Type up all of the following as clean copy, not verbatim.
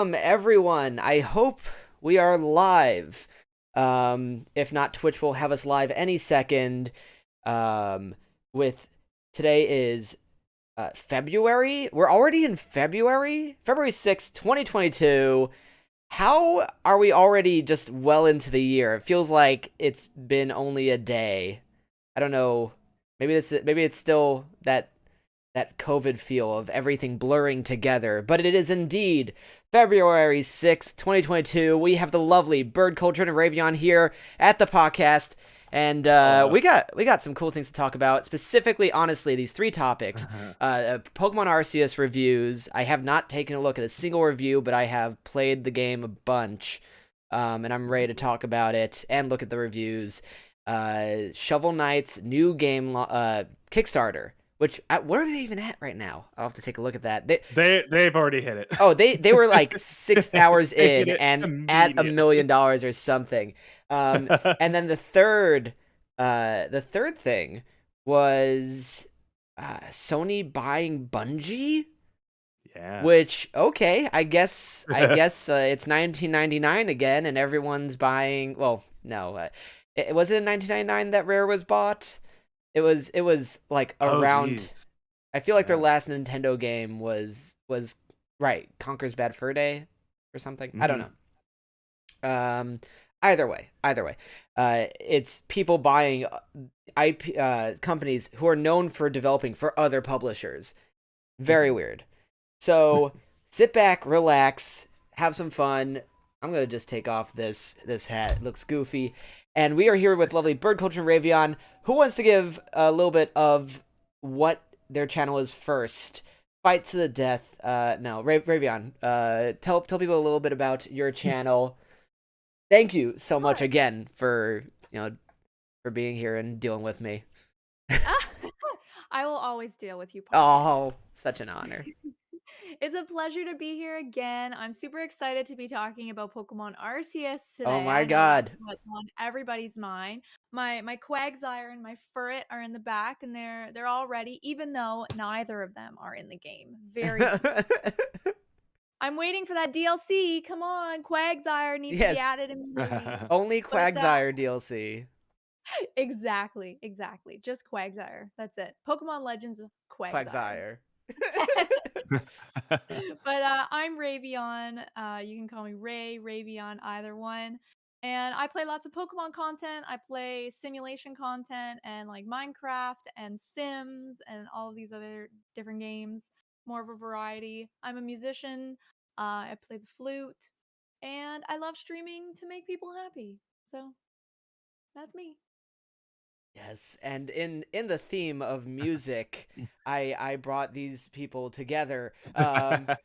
Everyone. I hope we are live. If not, Twitch will have us live any second. Um, with today is February. We're already in February, February 6th, 2022. How are we already just well into the year? It feels like it's been only a day. I don't know. Maybe it's still that COVID feel of everything blurring together, but it is indeed February 6th, 2022. We have the lovely BirdCultured and Rhaeveon here at the podcast, and Hello. we got some cool things to talk about. Specifically, honestly, these three topics: Pokemon Arceus reviews. I have not taken a look at a single review, but I have played the game a bunch, and I'm ready to talk about it and look at the reviews. Shovel Knight's new game Kickstarter. Which what are they even at right now? I'll have to take a look at that. They've already hit it. Oh, they were like 6 hours They hit in it and at $1 immediately. million or something. And then the third thing was Sony buying Bungie. Yeah. Which okay, I guess it's 1999 again, and everyone's buying. Well, no, was it in 1999 that Rare was bought? It was like Oh, around. geez. I feel like their Yeah. last Nintendo game was right, Conker's Bad Fur Day or something. I don't know. Either way, it's people buying IP companies who are known for developing for other publishers. Very weird. So sit back, relax, have some fun. I'm gonna just take off this hat. It looks goofy. And we are here with lovely BirdCultured and Rhaeveon, who wants to give a little bit of what their channel is first. Fight to the death. No, Rhaeveon. Tell people a little bit about your channel. Thank you so much Sure. again for for being here and dealing with me. I will always deal with you, Paul. Oh, such an honor. It's a pleasure to be here again. I'm super excited to be talking about Pokemon Arceus today. Oh my I know God. that's what's on everybody's mind. My Quagsire and my Furret are in the back, and they're all ready, even though neither of them are in the game. Very disappointing. I'm waiting for that DLC. Come on, Quagsire needs to be Yes. added immediately. Only But Quagsire DLC. exactly. Just Quagsire. That's it. Pokemon Legends of Quagsire. Quagsire. But I'm Rhaeveon. You can call me Ray, Rhaeveon, either one. And I play lots of Pokemon content. I play simulation content and like Minecraft and Sims and all of these other different games. More of a variety. I'm a musician. I play the flute, and I love streaming to make people happy. So that's me. Yes, and in the theme of music, I brought these people together. I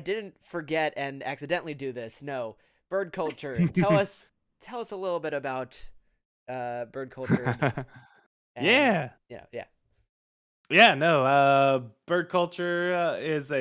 didn't forget and accidentally do this. No, BirdCultured. Tell us a little bit about BirdCultured. And Yeah. yeah. Yeah, no, bird culture is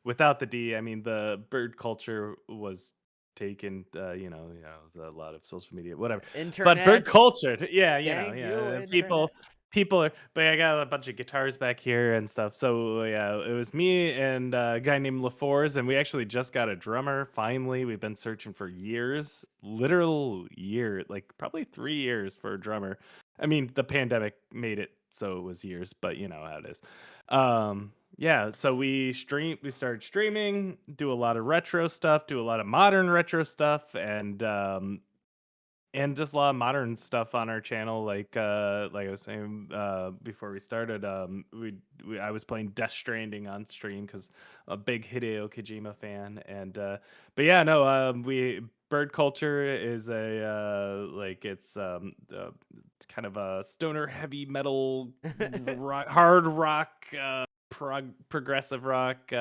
without the D. I mean, the bird culture was taken, it was a lot of social media, whatever. But bird Internet. culture, yeah, Dang you, people, internet. people are. But I got a bunch of guitars back here and stuff. So yeah, it was me and a guy named LaForce, and we actually just got a drummer. Finally, we've been searching for years, literal year, like probably 3 years for a drummer. I mean, the pandemic made it so it was years, but you know how it is. Yeah, so we started streaming, do a lot of retro stuff, do a lot of modern retro stuff, and just a lot of modern stuff on our channel. Like I was saying before we started, I was playing Death Stranding on stream because I'm a big Hideo Kojima fan, and but yeah, no, we Bird Culture is a kind of a stoner heavy metal hard rock progressive rock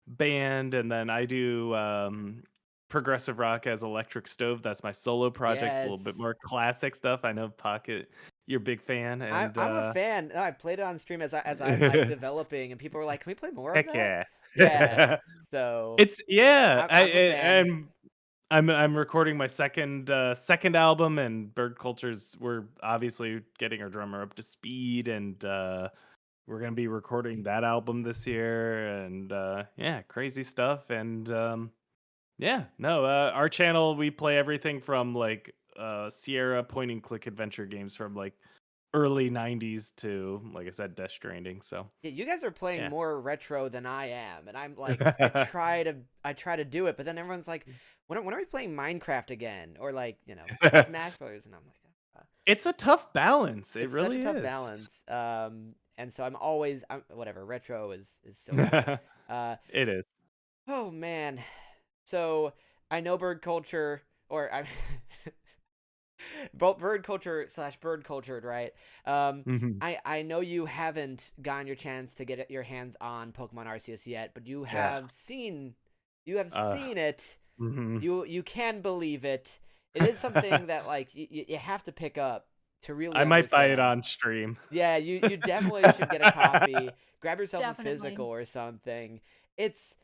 band, and then I do progressive rock as Electric Stove. That's my solo project. It's a little bit Yes. more classic stuff. I know Pocket, you're a big fan, and I'm a fan. No, I played it on stream as I'm like developing, and people were like, "Can we play more of heck that?" yeah. Yeah. So It's yeah. I'm a fan. I'm recording my second album, and Bird Cultures. We're obviously getting our drummer up to speed, and we're gonna be recording that album this year, and yeah, crazy stuff. And yeah, no, our channel, we play everything from like Sierra point and click adventure games from like early 90s to, like I said, Death Stranding. So Yeah, you guys are playing yeah. more retro than I am, and I'm like, I try to do it, but then everyone's like, when are we playing Minecraft again, or like, Smash Brothers, and I'm like, It's a tough balance. It it's such a really tough is. balance. And so I'm whatever. Retro is so good. It is. Oh man, so I know bird culture, or I. Bird culture / bird cultured, right? Mhm. I know you haven't gotten your chance to get your hands on Pokemon Arceus yet, but you Yeah. have seen it. Mhm. You can believe it. It is something that like you have to pick up to really I might buy it understand. on stream. Yeah, you definitely should get a copy. Grab yourself a Definitely. physical or something. It's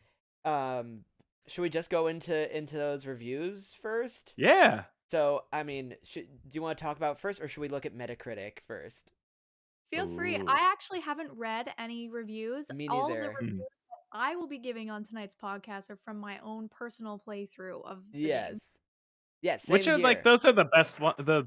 should we just go into those reviews first? Yeah. So, I mean, do you want to talk about first, or should we look at Metacritic first? Feel free. Ooh. I actually haven't read any reviews. Me All of the neither. reviews that I will be giving on tonight's podcast are from my own personal playthrough of the game. Yes. Yeah, Which same are like, here. those are the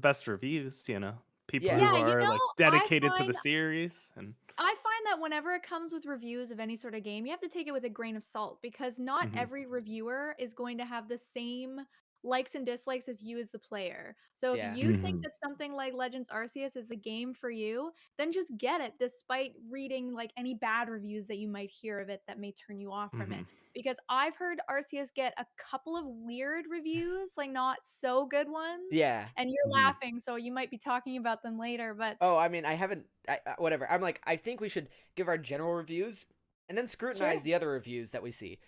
best reviews, people Yeah. who Yeah, are like I dedicated to the find series. And I find that whenever it comes with reviews of any sort of game, you have to take it with a grain of salt because not Mhm. every reviewer is going to have the same likes and dislikes as you as the player. So if Yeah. you think that something like Legends Arceus is the game for you, then just get it despite reading like any bad reviews that you might hear of it that may turn you off from it. Mhm. Because I've heard Arceus get a couple of weird reviews, like not so good ones, Yeah. and you're Mhm. laughing, so you might be talking about them later, but Oh, I mean, I haven't. Whatever. I'm like, I think we should give our general reviews and then scrutinize sure. the other reviews that we see.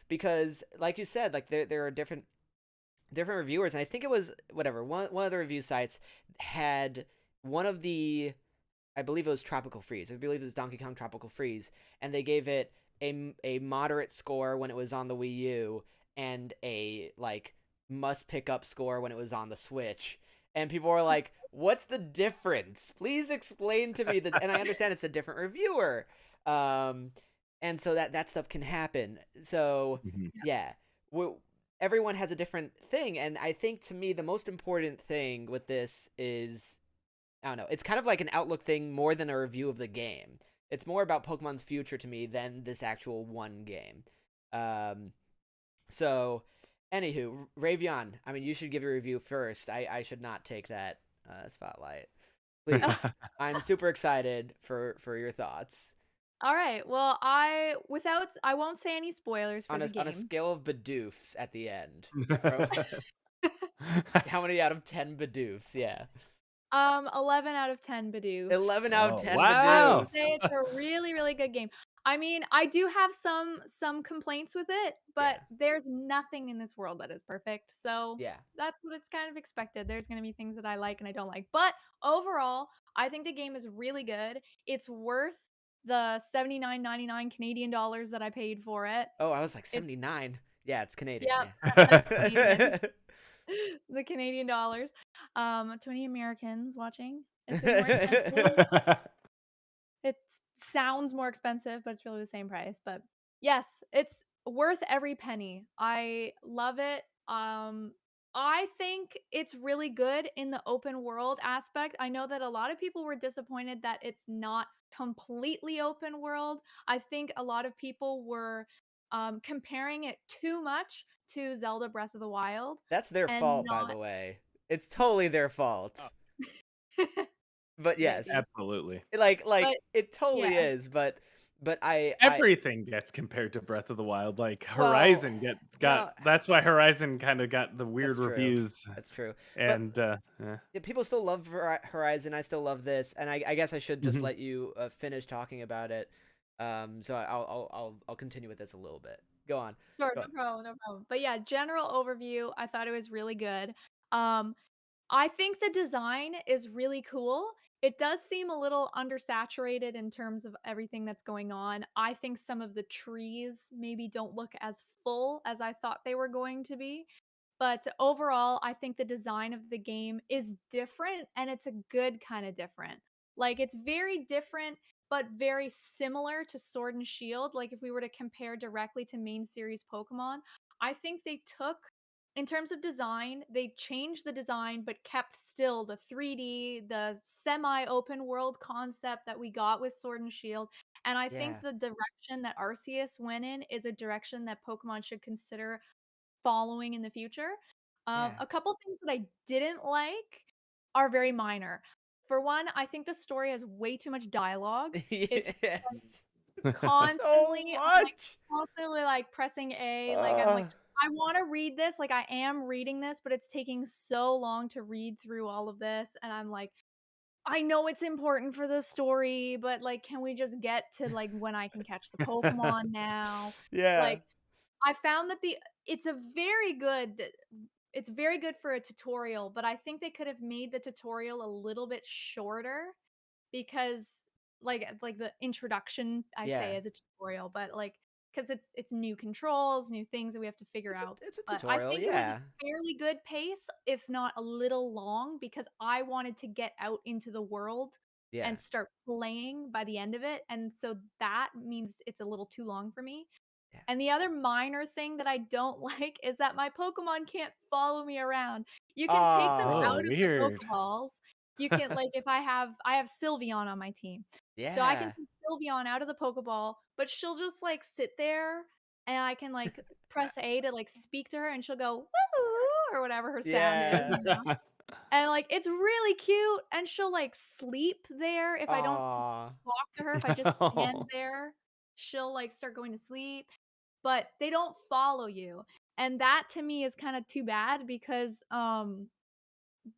Because, like you said, like there are different reviewers, and I think it was whatever one of the review sites had one of the, I believe it was Tropical Freeze. I believe it was Donkey Kong Tropical Freeze, and they gave it a moderate score when it was on the Wii U, and a like must pick up score when it was on the Switch. And people were like, "What's the difference? Please explain to me that." And I understand it's a different reviewer, um, and so that stuff can happen. So Mhm. yeah, everyone has a different thing, and I think to me the most important thing with this is, I don't know. It's kind of like an outlook thing more than a review of the game. It's more about Pokemon's future to me than this actual one game. Um, so, anywho, Rhaeveon, I mean, you should give your review first. I should not take that spotlight. Please. I'm super excited for your thoughts. All right. Well, I won't say any spoilers for On the a game. scale of Bidoofs at the end. How many out of 10 Bidoofs? Yeah. 11 out of 10 Bidoofs. 11 out of Oh, 10 I would wow. Bidoofs. say it's a really, really good game. I mean, I do have some complaints with it, but Yeah. there's nothing in this world that is perfect. So Yeah. that's what it's kind of expected. There's going to be things that I like and I don't like. But overall, I think the game is really good. It's worth the 79.99 Canadian dollars that I paid for it. Oh, I was like It's 79. Yeah, it's Canadian. yeah, that's Canadian. Yeah. The Canadian dollars. To any Americans watching, it's more expensive. It sounds more expensive, but it's really the same price. But yes, it's worth every penny. I love it. I think it's really good in the open world aspect. I know that a lot of people were disappointed that it's not completely open world. I think a lot of people were comparing it too much to Zelda Breath of the Wild That's their and fault, by the way. It's totally their fault. not But yes, maybe. Absolutely. But it totally yeah, is. But I Everything gets compared to Breath of the Wild. Like well, Horizon got well, that's why Horizon kind of got the weird that's true. reviews. That's true. But And yeah. yeah, people still love Horizon. I still love this, and I guess I should just Mhm. let you finish talking about it. So I'll continue with this a little bit. Go on. sure, Go no on. problem, no problem. But yeah, general overview, I thought it was really good. Um, I think the design is really cool. It does seem a little undersaturated in terms of everything that's going on. I think some of the trees maybe don't look as full as I thought they were going to be. But overall, I think the design of the game is different and it's a good kind of different. Like it's very different, but very similar to Sword and Shield. Like if we were to compare directly to main series Pokemon, I think they took, in terms of design, they changed the design but kept still the 3D, the semi-open world concept that we got with Sword and Shield. And I think Yeah. the direction that Arceus went in is a direction that Pokemon should consider following in the future. Yeah. A couple things that I didn't like are very minor. For one, I think the story has way too much dialogue. It's Yes. So constantly much. constantly like pressing A. Like I'm like, Uh, I want to read this. Like I am reading this, but it's taking so long to read through all of this. And I'm like, I know it's important for the story, but like, can we just get to like when I can catch the Pokemon now? yeah. Like, I found that it's a very good it's very good for a tutorial, but I think they could have made the tutorial a little bit shorter because like the introduction I Yeah. say as a tutorial, but like because it's new controls, new things that we have to figure out. It's a But I tutorial. think it was a Yeah. fairly good pace, if not a little long, because I wanted to get out into the world Yeah. and start playing by the end of it. And so that means it's a little too long for me. Yeah. And the other minor thing that I don't like is that my Pokemon can't follow me around. You can take them Oh, out Oh. of the weird. Pokeballs. You can like if I have Sylveon on my team. So I can Yeah. take Sylveon out of the Pokeball, but she'll just like sit there and I can like press A to like speak to her and she'll go woo or whatever her sound is, Yeah. And like it's really cute and she'll like sleep there if I don't Aw. talk to her, if I just stand Oh. there, she'll like start going to sleep, but they don't follow you. And that to me is kind of too bad because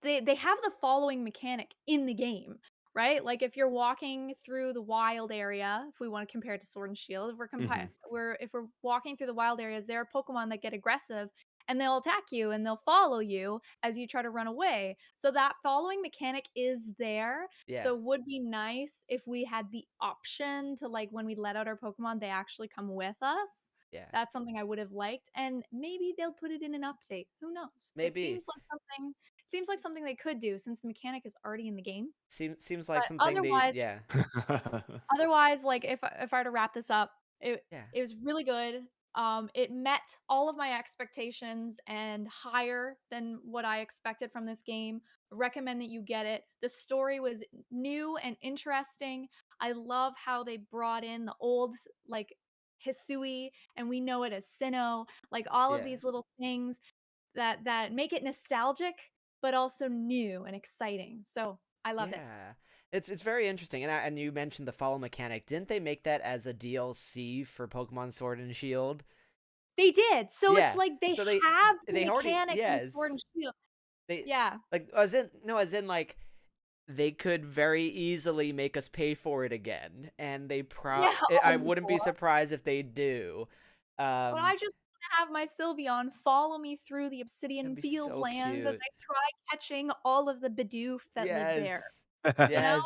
they have the following mechanic in the game, right? Like if you're walking through the wild area, if we want to compare it to Sword and Shield, Mhm. if we're walking through the wild areas, there are Pokemon that get aggressive and they'll attack you and they'll follow you as you try to run away. So that following mechanic is there. Yeah. So it would be nice if we had the option to like when we let out our Pokemon, they actually come with us. Yeah. That's something I would have liked, and maybe they'll put it in an update. Who knows? It Maybe. seems like something they could do since the mechanic is already in the game. Seems like But something they. Yeah. otherwise, like if I were to wrap this up, Yeah. it was really good. It met all of my expectations and higher than what I expected from this game. Recommend that you get it. The story was new and interesting. I love how they brought in the old like Hisui and we know it as Sinnoh. Like all of Yeah. these little things that make it nostalgic but also new and exciting. So I love it. Yeah. It's very interesting. And you mentioned the follow mechanic. Didn't they make that as a DLC for Pokemon Sword and Shield? They did. So it's Yeah. like they So have the they already, mechanic in Sword and yes. Shield. They Yeah. like as in like they could very easily make us pay for it again, and Yeah, I all wouldn't be before. surprised if they do. But I Um just wanna have my Sylveon follow me through the that'd Obsidian be Field so lands as cute. I try catching all of the Bidoof that live there, Yes. you know?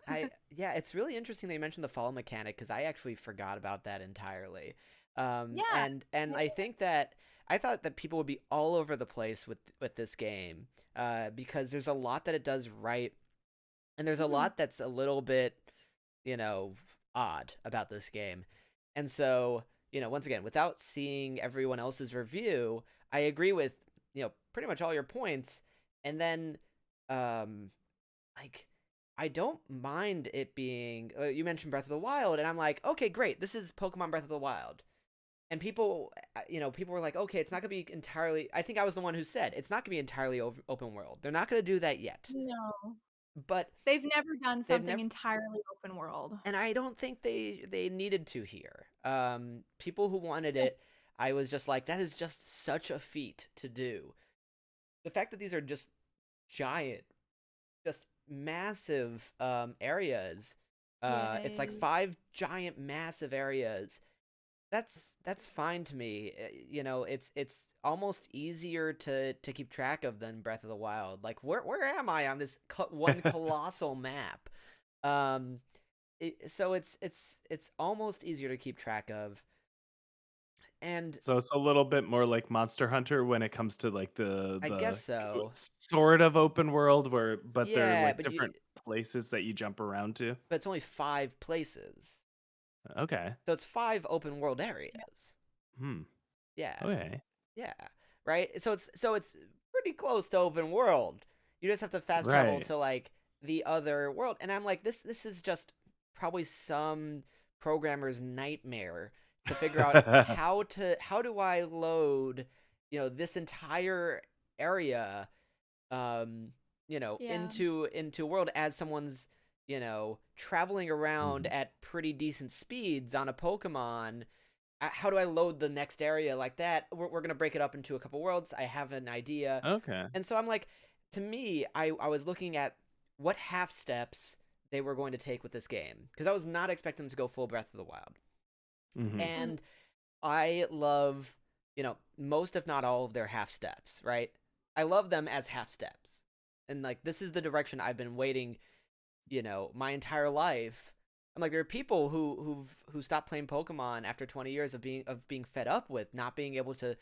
Yes. Yeah, it's really interesting that you mentioned the fall mechanic because I actually forgot about that entirely. Yeah. And I think that I thought that people would be all over the place with this game, because there's a lot that it does right, and there's a Mhm. lot that's a little bit, you know, odd about this game. And so, once again, without seeing everyone else's review, I agree with, pretty much all your points. And then, um, like, I don't mind it being, you mentioned Breath of the Wild, and I'm like, okay, great, this is Pokemon Breath of the Wild. And people, people were like, okay, it's not going to be entirely, I think I was the one who said, it's not going to be entirely open world. They're not going to do that yet. No. But They've never done they've something never, entirely open world. and I don't think they needed to here. People who wanted it, I was just like, that is just such a feat to do. The fact that these are just giant, just massive areas. It's like Yay. 5 giant massive areas. That's fine to me. It's almost easier to keep track of than Breath of the Wild. Like where am I on this one colossal map? Um so it's almost easier to keep track of. And So it's a little bit more like Monster Hunter when it comes to like I guess so. sort of open world but they're Yeah, like different places that you jump around to. but it's only 5 places. Okay. So it's 5 open world areas. Hmm. Yeah. Okay. Yeah. Right? So it's pretty close to open world. You just have to fast travel Right. to like the other world. And I'm like, this is just probably some programmer's nightmare to figure out how do I load, this entire area Yeah. into world as someone's, traveling around Mhm. at pretty decent speeds on a Pokemon. How do I load the next area like that? We're going to break it up into a couple worlds. I have an idea. Okay. And so I'm like, to me, I was looking at what half steps they were going to take with this game, because I was not expecting them to go full Breath of the Wild. Hmm. And I love, most if not all of their half steps, right? I love them as half steps. And like this is the direction I've been waiting, my entire life. I'm like, there are people who stopped playing Pokemon after 20 years of being fed up with not being able to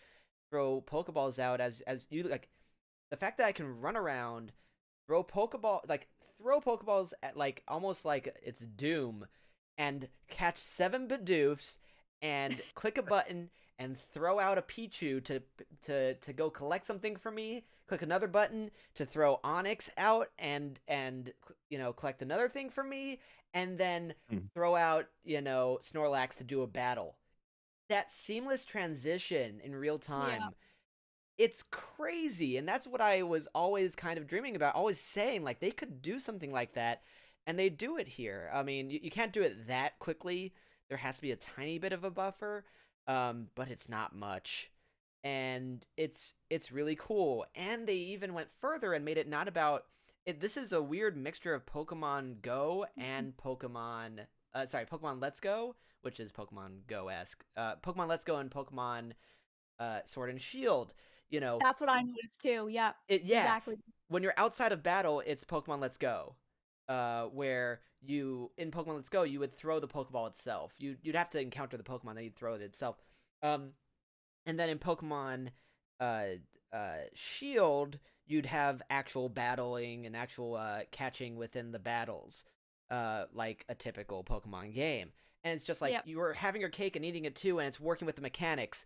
throw Pokeballs out as you like. The fact that I can run around, throw Pokeballs at like almost like it's Doom, and catch 7 Bidoofs, and click a button and throw out a Pichu to go collect something for me. Click another button to throw Onyx out and collect another thing for me, and then throw out Snorlax to do a battle. That seamless transition in real Yeah. time, it's crazy. And that's what I was always kind of dreaming about, always saying like they could do something like that, and they do it here. I mean, you can't do it that quickly. There has to be a tiny bit of a buffer, but it's not much. And it's really cool. And they even went further and made it not about it. This is a weird mixture of Pokemon Go and Pokemon Let's Go, which is Pokemon Go-esque. Pokemon Let's Go and Pokemon Sword and Shield. That's what I noticed too. Yeah. Yeah. Exactly. When you're outside of battle, it's Pokemon Let's Go. Where in Pokemon Let's Go, you would throw the Pokeball itself. You'd have to encounter the Pokemon, then you'd throw it itself. And then in Pokemon Shield, you'd have actual battling and actual catching within the battles, like a typical Pokemon game. And it's just like you were having your cake and eating it too, and it's working with the mechanics,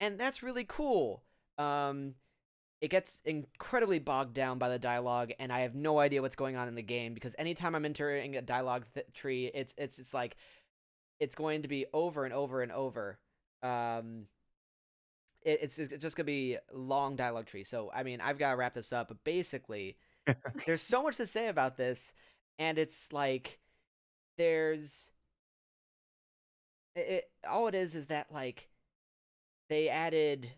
and that's really cool. It gets incredibly bogged down by the dialogue, and I have no idea what's going on in the game, because anytime I'm entering a dialogue tree, it's like it's going to be over and over and over. It's just gonna be long dialogue tree. So I mean, I've got to wrap this up, but basically, there's so much to say about this, and it's like there's all it is that like they added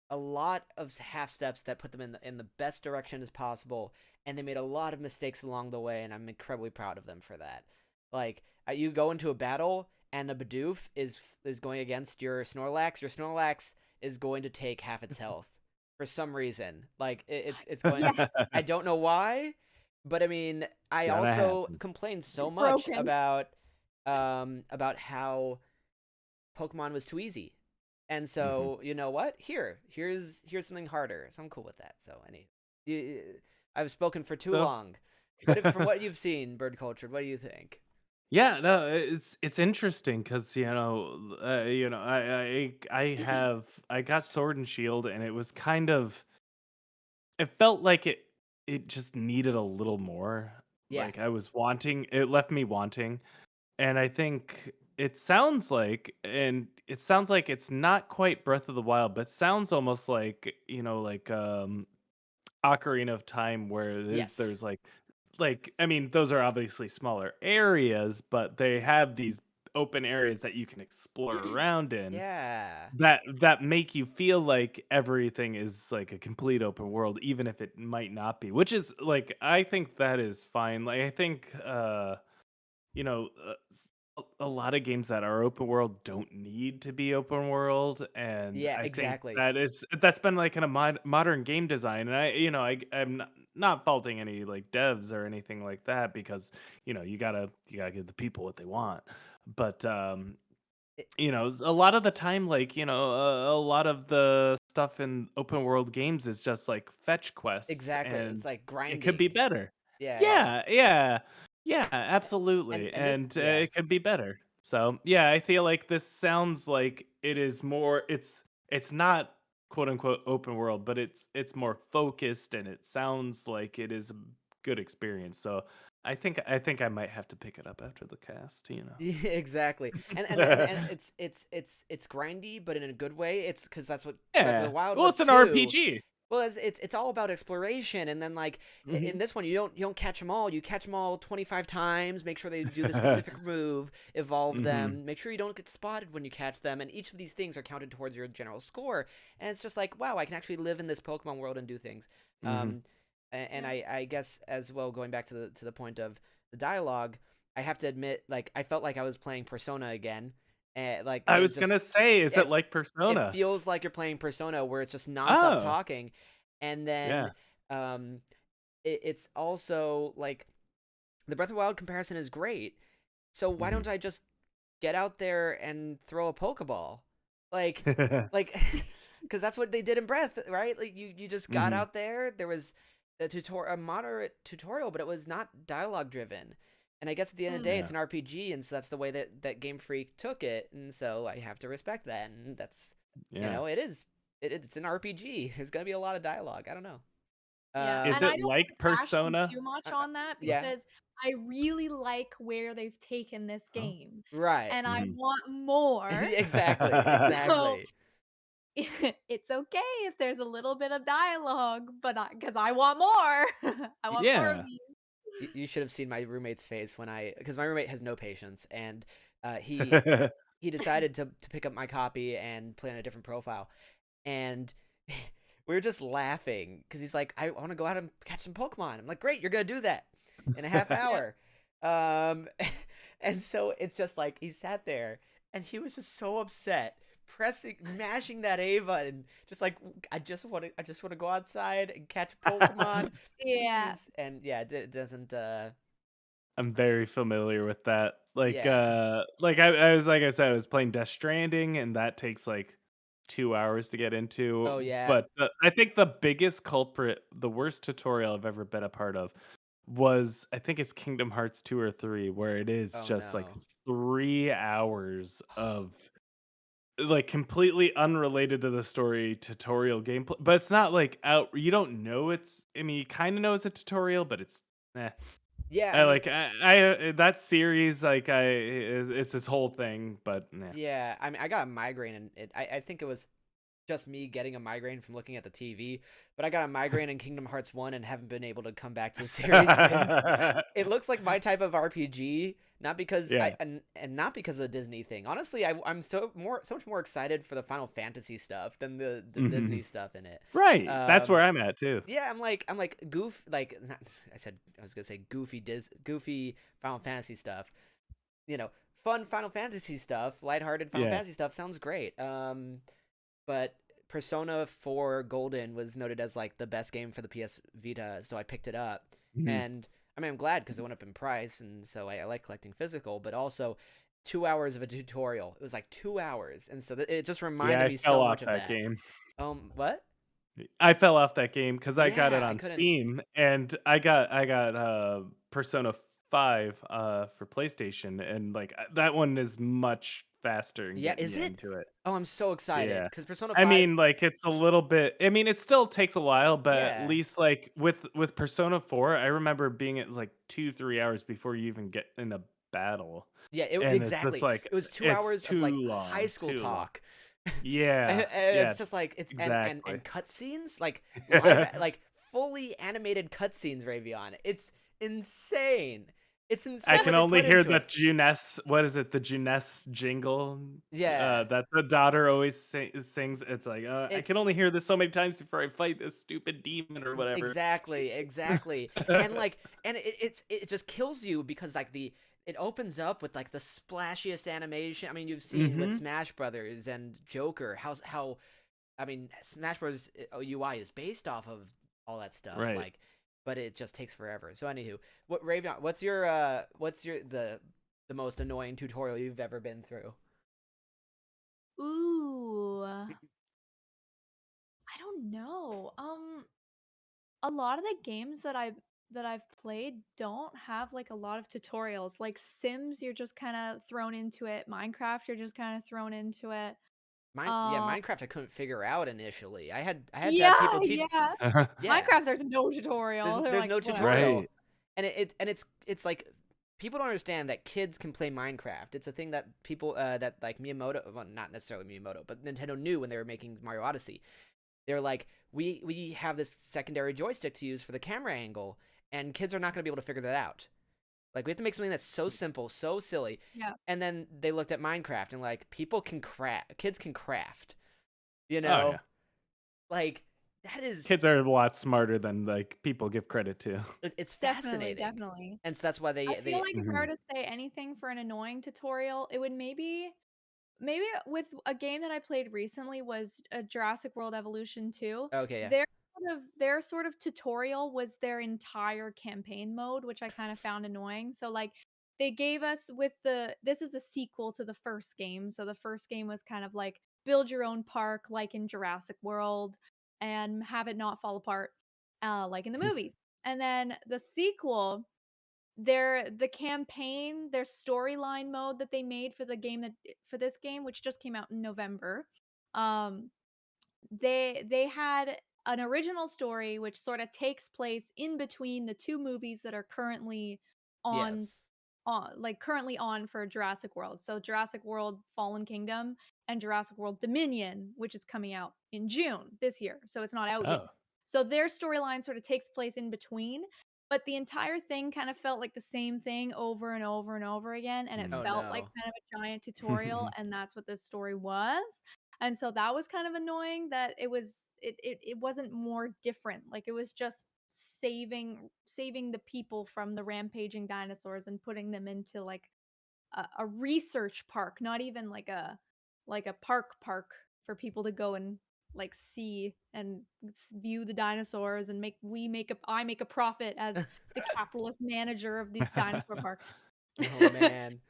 a lot of half steps that put them in the best direction as possible, and they made a lot of mistakes along the way, and I'm incredibly proud of them for that. Like you go into a battle and a Bidoof is going against your Snorlax. Your Snorlax is going to take half its health for some reason. Like it's going. Yes. I don't know why, but I mean, I Gotta also happen. complained so much Broken. about how Pokemon was too easy. And so, you know what? Here's something harder. So I'm cool with that. So I've spoken for too So long. From what you've seen, BirdCultured, what do you think? yeah, no, it's interesting because I got Sword and Shield, and it was kind of it felt like it just needed a little more. Yeah. Like it left me wanting, and I think it sounds like it's not quite Breath of the Wild, but sounds almost like Ocarina of Time, where Yes. there's I mean, those are obviously smaller areas, but they have these open areas that you can explore around in Yeah. that make you feel like everything is like a complete open world, even if it might not be. Which is like I think that is fine. Like I think you know, a lot of games that are open world don't need to be open world, and Yeah, I think exactly. that's been like in a modern game design, and I'm not faulting any like devs or anything like that because you gotta give the people what they want, but It- a lot of the time, like, a lot of the stuff in open world games is just like fetch quests, exactly. It's and like it could be grinding. better. Yeah. Yeah, yeah, yeah, And absolutely. and this, And yeah. it could be better. So, yeah, I feel like this sounds like it is more, it's not quote unquote open world, but it's more focused, and it sounds like it is a good experience. So, I think I might have to pick it up after the cast. Yeah, exactly. And it's grindy, but in a good way. It's because that's what Breath of the Yeah. Wild Well, was it's an too. RPG. Well, it's all about exploration, and then like in Mhm. this one, you don't catch them all. You catch them all 25 times. Make sure they do the specific move, evolve Mhm. them. Make sure you don't get spotted when you catch them, and each of these things are counted towards your general score. And it's just like, wow, I can actually live in this Pokemon world and do things. Mhm. And Yeah. I guess as well, going back to the point of the dialogue, I have to admit, like I felt like I was playing Persona again. And like I there's was just gonna say, is it it like it Persona? feels like you're playing Persona where it's just nonstop Oh, talking, and then yeah. um, it's also like the Breath of the Wild comparison is great. So why Mhm. don't I just get out there and throw a Pokeball, like, like, because that's what they did in Breath, right? Like you just got Mhm. out there. There was a moderate tutorial, but it was not dialogue driven. And I guess at the end of the day, Mm. it's Yeah. an RPG, and so that's the way that Game Freak took it, and so I have to respect that. And that's, Yeah. it is, it's an RPG. There's gonna be a lot of dialogue. I don't know. Yeah, Is and I it Um, don't like want to bash them Persona? too much uh, uh, on that yeah, because I really like where they've taken this Oh. game, right. and I Mhm. want more. Exactly, So exactly. it's okay if there's a little bit of dialogue, but because I want more. I want more of Yeah. these. You should have seen my roommate's face when because my roommate has no patience, and he decided to pick up my copy and play on a different profile, and we were just laughing because he's like, I want to go out and catch some Pokemon. I'm like, great, you're gonna do that in a half Yeah. hour. Um, and so it's just like he sat there and he was just so upset, mashing that A button, just like I just want to go outside and catch Pokemon, Yeah. please. And yeah, it doesn't. I'm very familiar with that. Like, Yeah. like I said, I was playing Death Stranding, and that takes like 2 hours to get Oh into. yeah. But I think the biggest culprit, the worst tutorial I've ever been a part of, was, I think it's Kingdom Hearts 2 or 3, where it is Oh just like no. 3 hours of like completely unrelated to the story tutorial gameplay. But it's not like out. You don't know it's. I mean, you kind of know it's a tutorial, but it's. Eh. Yeah. I I mean, like that series, like it's this whole thing, but yeah. yeah. I mean, I got a migraine, and I think it was just me getting a migraine from looking at the TV, but I got a migraine in Kingdom Hearts 1 and haven't been able to come back to the series since. It looks like my type of RPG, not because Yeah. and not because of the Disney thing. Honestly, I'm so much more excited for the Final Fantasy stuff than the Mhm. Disney stuff in it. Right. That's where Um I'm at too. yeah, I'm like not, I was going to say goofy Final Fantasy stuff. You know, fun Final Fantasy stuff, lighthearted Final Yeah. Fantasy stuff sounds great. But Persona 4 Golden was noted as like the best game for the PS Vita, so I picked it up. Mhm. And I mean, I'm glad because it went up in price, and so I like collecting physical, but also 2 hours of a tutorial. It was like 2 hours, and so it just Yeah, reminded I me fell so off much of that that. game. What? I fell off that game because I got it Yeah, I on couldn't. Steam, and I got Persona 5 for PlayStation, and like that one is much faster in Yeah, getting is you it? into it. Oh, I'm so excited Yeah. because Persona I 5. mean, like, it's a little bit, I mean, it still takes a while, but at Yeah, least, like, with Persona 4, I remember being at, like, 2, 3 hours before you even get in a battle, yeah, and it's just exactly. like, It was two it's hours of like too high long, school too long. talk. Yeah, And yeah, it's just like it's exactly. and cutscenes like live like fully animated cutscenes. Rhaeveon, it's insane. It's I insane can what they only put hear into the it. Juness, what is it, the Juness jingle, Yeah, that the daughter always sings. It's like, I it's can only hear this so many times before I fight this stupid demon or whatever. exactly, and like it just kills you because like it opens up with like the splashiest animation. I mean, you've seen with Mhm. Smash Brothers and Joker how I mean, Smash Bros. UI is based off of all that stuff, Right. like, but it just takes forever. So, anywho, what Raytheon? What's your the most annoying tutorial you've ever been through? Ooh, I don't know. A lot of the games that I've played don't have like a lot of tutorials. Like Sims, you're just kind of thrown into it. Minecraft, you're just kind of thrown into it. Um, Minecraft I couldn't figure out initially. I had to have yeah, people teach. yeah. Yeah, Minecraft, there's no tutorial. They're there's like, no whatever. tutorial, Right. and it's like people don't understand that kids can play Minecraft. It's a thing that people that like Miyamoto, well, not necessarily Miyamoto, but Nintendo knew when they were making Mario Odyssey. They're like, we have this secondary joystick to use for the camera angle, and kids are not going to be able to figure that out. Like we have to make something that's so simple, so silly. Yeah, And then they looked at Minecraft and like people can craft, kids can craft, you Oh yeah. know? Like that is Kids are a lot smarter than like people give credit to. it's definitely, fascinating. definitely. And so that's why I feel they like if I were Mhm. to say anything for an annoying tutorial, it would maybe with a game that I played recently was Jurassic World Evolution 2. okay, yeah. Their sort of tutorial was their entire campaign mode, which I kind of found annoying. So like they gave us with the this is a sequel to the first game. So the first game was kind of like build your own park like in Jurassic World and have it not fall apart like in the movies. And then the sequel the campaign, their storyline mode that they made for the game that for this game, which just came out in November, um, they had an original story which sort of takes place in between the two movies that are currently on Yes. currently on for Jurassic World. So Jurassic World Fallen Kingdom and Jurassic World Dominion, which is coming out in June this year. So it's not out yet. Oh. So their storyline sort of takes place in between, but the entire thing kind of felt like the same thing over and over and over again, and it Oh felt like no. kind of a giant tutorial, and that's what this story was. And so that was kind of annoying that it wasn't more different. Like it was just saving the people from the rampaging dinosaurs and putting them into like a research park, not even like a park for people to go and like see and view the dinosaurs and I make a profit as the capitalist manager of this dinosaur park. Oh man.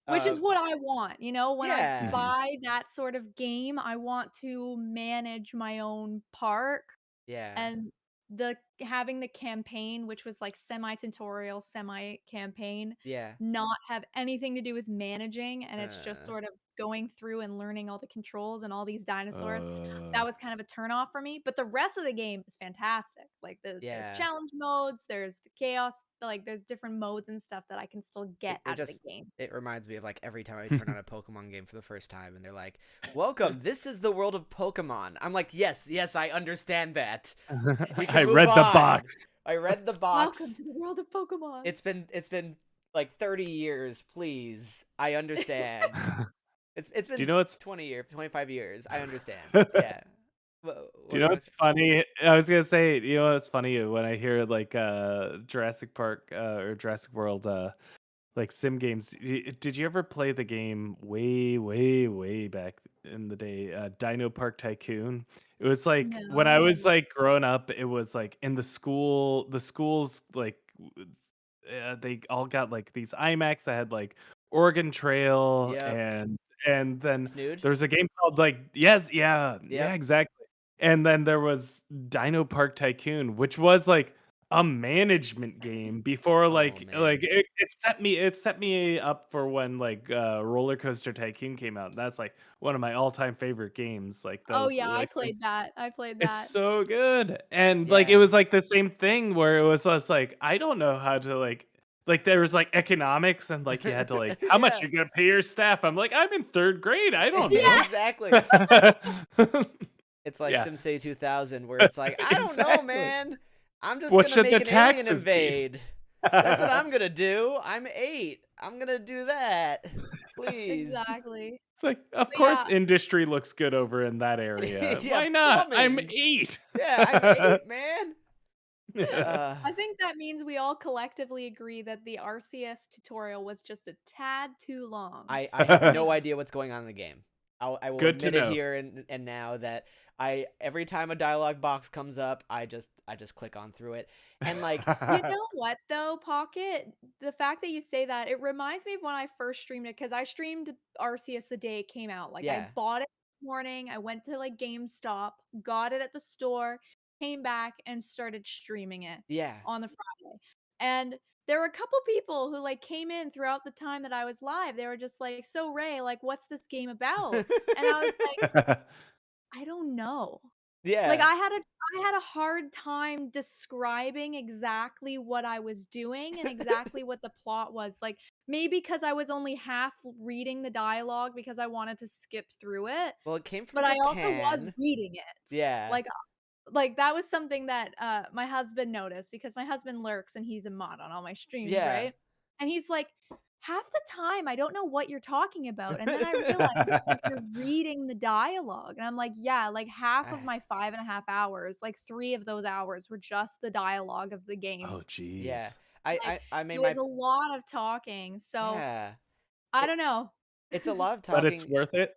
Which is Uh what I want, you know, when I yeah. Mhm. buy that sort of game, I want to manage my own park Yeah. and the having the campaign, which was like semi-tutorial, semi-campaign, Yeah. not have anything to do with managing, and it's just Uh sort of going through and learning all the controls and all these dinosaurs. Uh, That was kind of a turn off for me, but the rest of the game is fantastic. Like there's yeah. challenge modes, there's the chaos, like there's different modes and stuff that I can still get It out of the just game. it reminds me of like every time I turn on a Pokemon game for the first time and they're like, "Welcome, this is the world of Pokemon." I'm like, "Yes, yes, I understand that. We can I move read the on." box. I read the Welcome box. to the world of Pokemon. It's been like 30 years, please. I understand. It's Do you been know what's 20 years, 25 years. I understand. Do Yeah. you What know do I what's say? funny? I was gonna say, you know what's funny when I hear like Jurassic Park or Jurassic World like sim games. Did you ever play the game way, way, way back in the day, Dino Park Tycoon? It was like when I No. was like growing up, it was like in the schools like they all got like these iMacs that had like Oregon Trail Yep. and then Snood? there was a game called like yes, yeah, yeah, Yep. exactly. And then there was Dino Park Tycoon, which was like a management game before Oh like man. it set me up for when like Roller Coaster Tycoon came out. That's like one of my all-time favorite games. Like Oh those yeah, I like played that. I played it's that. so good. And like it Yeah. was like the same thing where it was just like I don't know how to like there was like economics and like you had to like how much Yeah. you're gonna pay your staff. I'm like, I'm in third grade. I don't Yeah. know. Exactly. It's like Yeah, SimCity 2000 where it's like, "I don't know, exactly. man. I'm just What going to should make the an alien taxes be? invade. That's what I'm going to do. I'm 8. I'm going to do that. Please." Exactly. It's like, of But yeah, course, industry looks good over in that area. Yeah, Why not? I'm plumbing. 8. Yeah, I'm 8, man. yeah. Uh I think that means we all collectively agree that the Arceus tutorial was just a tad too long. I have no idea what's going on in the game. I will Good to admit it know. here and now that every time a dialogue box comes up, I just click on through it. And like You know what though, Pocket? The fact that you say that, it reminds me of when I first streamed it because I streamed Arceus the day it came out. Like I yeah. bought it this morning, I went to like GameStop, got it at the store, came back and started streaming it Yeah. on the Friday. And there were a couple people who like came in throughout the time that I was live. They were just like, "So Ray, like what's this game about?" And I was like, "I don't know." Like, Yeah. I had a hard time describing exactly what I was doing and exactly what the plot was, like, maybe because I was only half reading the dialogue because I wanted to skip through it, Well, it came from but I also was Japan. reading it. Yeah. Like, that was something that, my husband noticed because my husband lurks and he's a mod on all my streams, Yeah. right? And he's like, "Half the time, I don't know what you're talking about, and then I realize it's 'cause you're reading the dialogue." And I'm like, "Yeah, like, half of Ah, my 5.5 hours, like, 3 of those hours were just the dialogue of the game." Oh, yeah. jeez. Like, I made it was my a lot of talking, so yeah. I It don't know. it's a lot of But it's talking. worth it?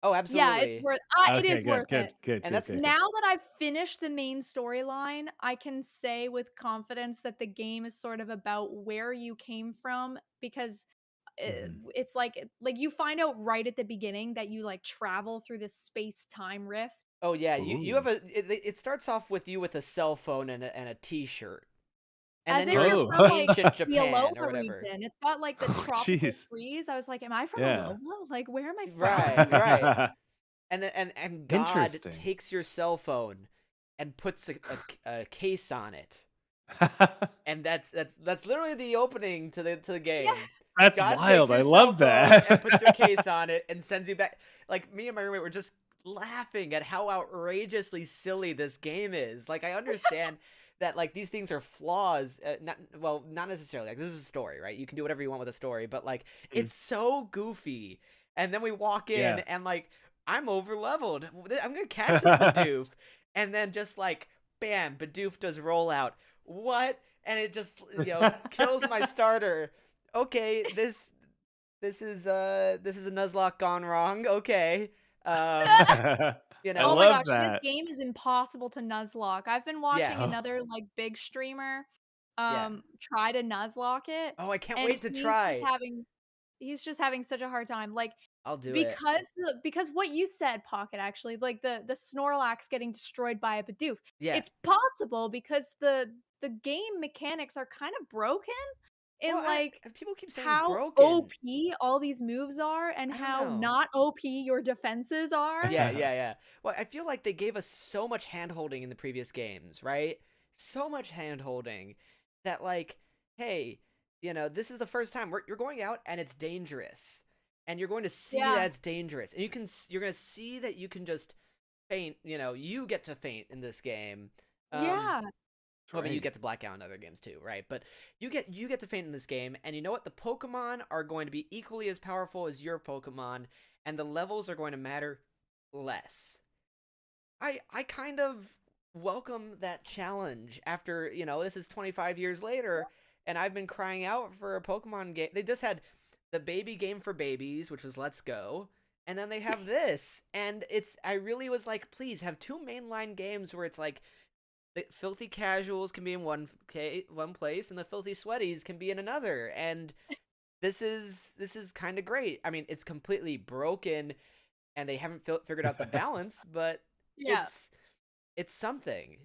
Oh, Yeah, it's absolutely. worth it Okay, is good, worth good, it. good, And good, that's good, Now good. that I've finished the main storyline, I can say with confidence that the game is sort of about where you came from because Mhm. it's like you find out right at the beginning that you like travel through this space-time rift. Oh yeah, you have Ooh. it starts off with you with a cell phone and a t-shirt. And As then if you're you're in Oh. from like ancient the Japan or Alola whatever. region. It's got like the Oh, tropical jeez. trees. I was like, "Am I from Yeah. Alola? Like, where am I Right, from?" right. And then and God Interesting. takes your cell phone and puts a case on it. And that's literally the opening to the Yeah. game. That's God takes wild, your I cell love phone and that. puts your case on it and sends you back. Like me and my roommate were just laughing at how outrageously silly this game is. Like I understand that like these things are flaws, not necessarily. Like this is a story, right? You can do whatever you want with a story, but like Mm, it's so goofy. And then we walk in yeah. and like I'm over leveled. I'm gonna catch this Bidoof, and then just like bam, Bidoof does rollout. What? And it just kills my starter. Okay, this is a Nuzlocke gone wrong. Okay. Um, you I Oh know, my love gosh, this that. game is impossible to nuzlocke. I've been yeah, watching Oh, another, like, big streamer, yeah. try to nuzlocke it, Oh, I can't and wait to try. he's just having such a hard time, like, I'll do it. because what you said, Pocket, actually, like, the Snorlax getting destroyed by a Bidoof, Yeah. it's possible because the game mechanics are kinda broken Well, in, like, people keep saying how broken. OP all these moves are and I don't how know. not OP your defenses are. Yeah, yeah, yeah. Well, I feel like they gave us so much hand-holding in the previous games, right? So much hand-holding that like, hey, this is the first time you're going out and it's dangerous. And you're going to see Yeah. that it's dangerous. And you're going to see that you can just faint, you get to faint in this game. Um Yeah. that's well, I mean, you right. get to black out in other games too, right? But you get to faint in this game, and you know what? The Pokemon are going to be equally as powerful as your Pokemon, and the levels are going to matter less. I kind of welcome that challenge after, this is 25 years later and I've been crying out for a Pokemon game. They just had the baby game for babies, which was Let's Go, and then they have this. And I really was like, please have two mainline games where it's like the filthy casuals can be in one place and the filthy sweaties can be in another. And this is kind of great. I mean, it's completely broken and they haven't figured out the balance, but Yeah. it's it's something.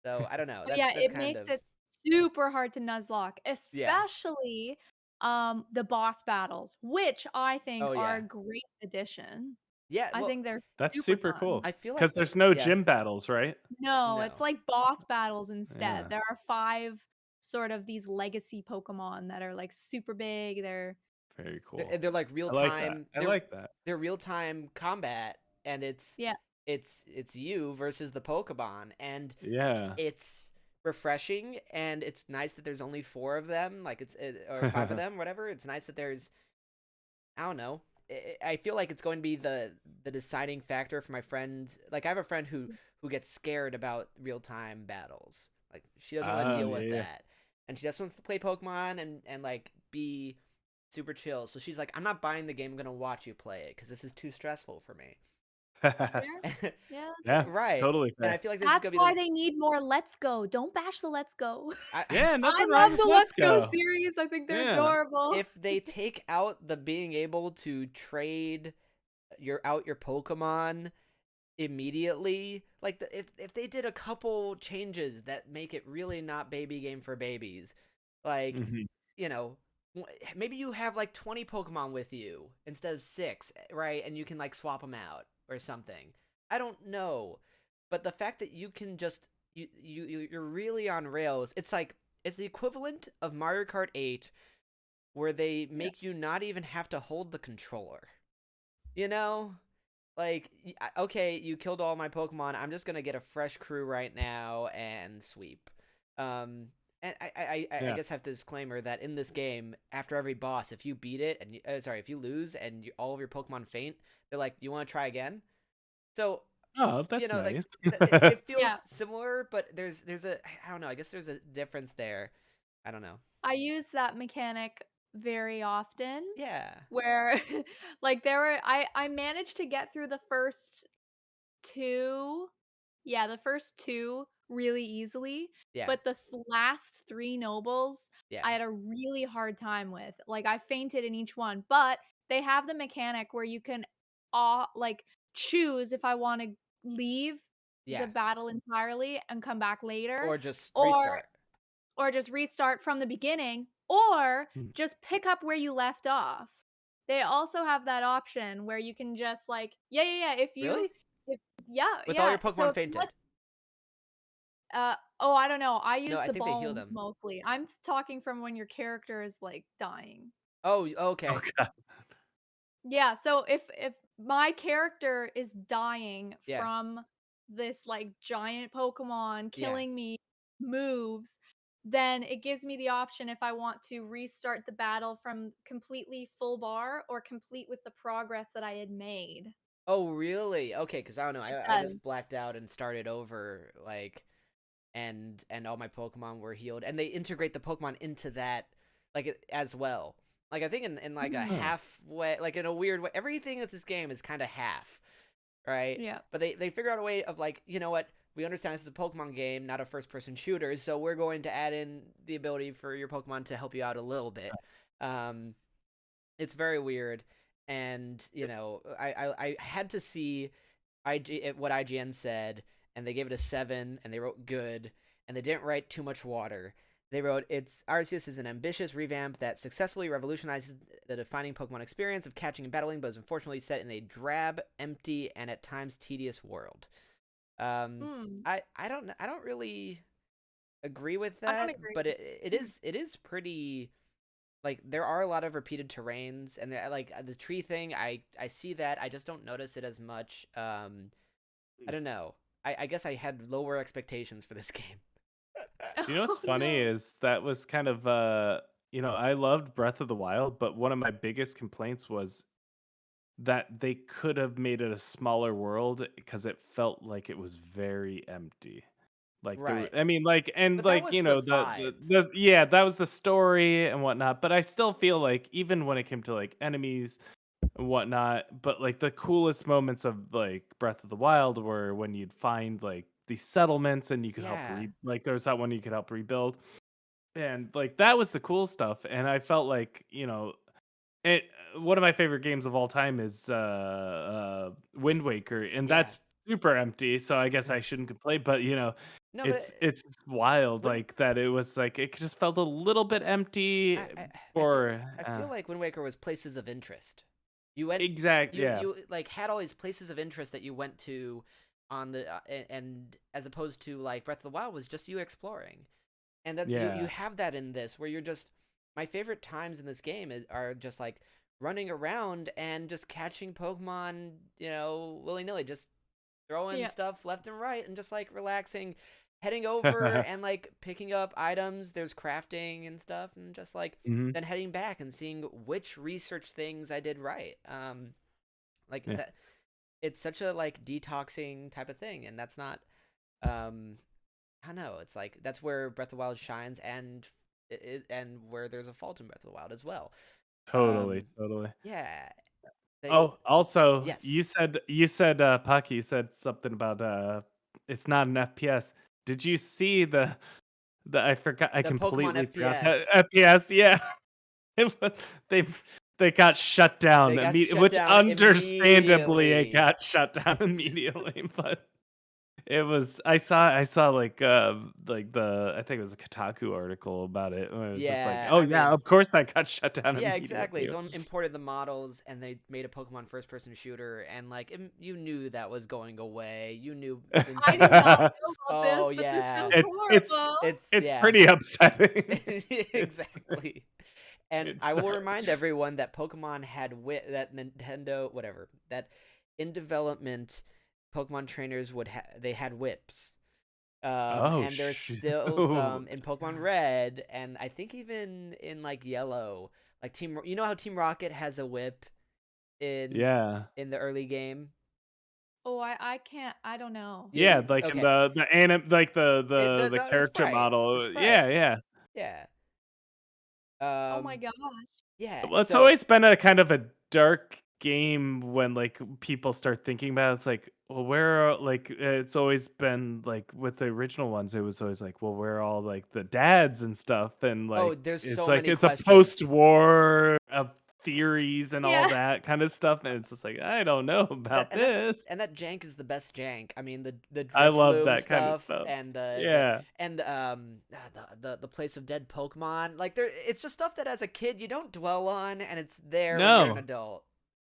So I don't know. But That's yeah, that's it kind makes of it super hard to nuzlocke, yeah. especially, the boss battles, which I think Oh are a yeah, great addition. yeah. I Well, think they're That's super super fun. cool. I feel like Because there's no yeah, gym battles, right? No, it's no, like boss battles instead. Yeah. There are 5 sort of these legacy Pokemon that are, like, super big, they're Very they're, cool. they're like real I like that. time. I They're like that. they're real time combat, and it's yeah. it's it's you versus the Pokemon, and Yeah. it's refreshing, and it's nice that there's only 4 of them, like or 5 of them, whatever. It's nice that there's I don't know. I feel like it's going to be the deciding factor for my friend. Like I have a friend who gets scared about real time battles. Like she doesn't want to Oh, deal yeah, with yeah. that, and she just wants to play Pokemon and like be super chill. So she's like, I'm not buying the game. I'm gonna watch you play it because this is too stressful for me. Fair. Yeah, that's Yeah, fair. Right. totally And fair. I feel like this is That's gonna be why this. they need more Let's Go. Don't bash the Let's Go. I, Yeah, I nothing wrong love with the Let's Let's Go Go. series. I think they're Yeah. adorable. if they take out the being able to trade your Pokemon immediately, like if they did a couple changes that make it really not baby game for babies, like Mhm. you know, maybe you have like 20 Pokemon with you instead of 6, right? And you can like swap them out or something. I don't know, but the fact that you can just you're really on rails. It's like it's the equivalent of Mario Kart 8 where they Yeah. make you not even have to hold the controller. You know? Like, okay, you killed all my Pokemon. I'm just gonna get a fresh crew right now and sweep. Um, and I Yeah. guess I have to disclaimer that in this game, after every boss, if you beat it and if you lose and all of your Pokemon faint, they're like, "You want to try again?" So Oh, that's like nice. it feels Yeah. similar, but there's a I don't know. I guess there's a difference there. I don't know. I use that mechanic very often Yeah, where like I managed to get through the first 2. Yeah, the first 2 really easily, yeah, but the last 3 nobles yeah. I had a really hard time with. Like I fainted in each one, but they have the mechanic where you can like choose if I want to leave the Yeah, battle entirely and come back later, or just or restart. just restart from the beginning, or Mm. just pick up where you left off. They also have that option where you can just like yeah, Really? if yeah, With all yeah. your So Pokemon if fainted? let's oh, I don't know. I No, use I the think they heal bombs them. mostly. I'm talking from when your character is like dying. Oh, Oh okay. god. Yeah, so if my character is dying Yeah, from this like giant Pokemon yeah. killing me moves, then it gives me the option if I want to restart the battle from completely full bar or complete with the progress that I had made. Oh, really? Okay, because I don't know. It I just does. blacked out and started over, like, and all my Pokemon were healed, and they integrate the Pokemon into that, like, as well. Like, I think in like a Mhm. Huh. halfway, like in a weird way, everything with this game is kind of half, right? Yeah. But they figure out a way of like, you know what? We understand this is a Pokemon game, not a first-person shooter, so we're going to add in the ability for your Pokemon to help you out a little bit. Um, it's very weird, and I had to see what IGN said, and they gave it a 7, and they wrote good, and they didn't write too much water. They wrote, "It's Arceus is an ambitious revamp that successfully revolutionizes the defining Pokemon experience of catching and battling, but is unfortunately set in a drab, empty, and at times tedious world." Mm, I don't really agree with I don't that, agree. but it is pretty, like, there are a lot of repeated terrains, and like the tree thing, I see that. I just don't notice it as much. I don't know. I guess I had lower expectations for this game. You know what's Oh funny no. is that was kind of I loved Breath of the Wild, but one of my biggest complaints was that they could have made it a smaller world because it felt like it was very empty. Like there were, Right. I mean, like, and But that like, was the the, vibe. yeah, that was the story and whatnot. But I still feel like even when it came to like enemies and whatnot, but like the coolest moments of like Breath of the Wild were when you'd find like these settlements and you could help Yeah. like there was that one you could help rebuild. And like that was the cool stuff. And I felt like, it one of my favorite games of all time is Wind Waker, and Yeah. that's super empty, so I guess I shouldn't complain, but No, but it's wild when like that it was like it just felt a little bit empty I I I feel for I feel like Wind Waker was places of interest. You went exact you yeah. you like had all these places of interest that you went to on the and as opposed to like Breath of the Wild was just you exploring. And that you Yeah. have that in this where you're just, my favorite times in this game are just like running around and just catching Pokemon, willy-nilly, just throwing Yeah. stuff left and right and just like relaxing, heading over and like picking up items. There's crafting and stuff, and just like Mhm. then heading back and seeing which research things I did right. Like Yeah. that, it's such a like detoxing type of thing, and that's not um I don't know. It's like that's where Breath of the Wild shines, and where there's a fault in Breath of the Wild as well. Totally. Yeah. They Oh, also, yes. you said Puck, you said something about it's not an FPS. Did you see the I forgot I The Pokemon completely forgot that FPS. FPS, yeah. It was, they they got shut down They got shut which down understandably it immediately. got shut down immediately, but it was I saw like the I think it was a Kotaku article about it. Where it was just like, Yeah, "Oh I yeah, mean, of course that got shut down yeah, exactly. immediately." Someone imported the models and they made a Pokemon first-person shooter, and like you knew that was going away. You knew I did not Nintendo. know about Oh this, but this yeah, sounds It's horrible. it's yeah, pretty upsetting. exactly. And It's I will remind everyone that Pokemon had that Nintendo, whatever, that in development, Pokemon trainers they had whips. Oh, And there's still shoot. some in Pokemon Red, and I think even in like Yellow, like you know how Team Rocket has a whip in Yeah. the early game. Oh, I can't. I don't know. Yeah, like in Okay, the like the the character sprite, model. Yeah, yeah. yeah. Oh my Um, gosh. yeah. Well, it's So always been a kind of a dark game when like people start thinking about it. It's like, well, where are like it's always been like with the original ones, it was always like, well, where are all like the dads and stuff, and oh, like there's it's so like many it's a questions. post-war theories and all Yeah. that kind of stuff, and it's just like I don't know about this. That jank is the best jank. I mean the I love Drifloom that kind of stuff stuff. and Yeah. the place of dead Pokemon. Like it's just stuff that as a kid you don't dwell on, and it's there when you're an No. adult.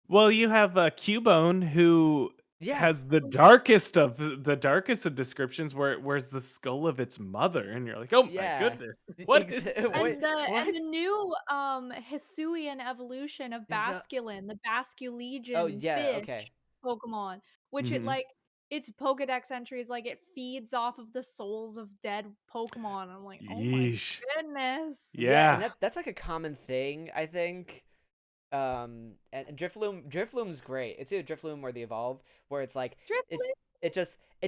Well, you have Cubone who Yeah, has the darkest of descriptions where's the skull of its mother, and you're like, oh my yeah. goodness, what is this? Wait, And the what? new Hisuian evolution of There's a Basculin, the oh Basculegion yeah, fish okay. Pokemon, which it Hmm. like its Pokedex entries like it feeds off of the souls of dead Pokemon. I'm like, oh my Yeesh. goodness. Yeah, and Yeah. that's like a common thing, I think. And Drifloom's great. It's either Drifloom or the Evolve, where it's like it's Drifloon. it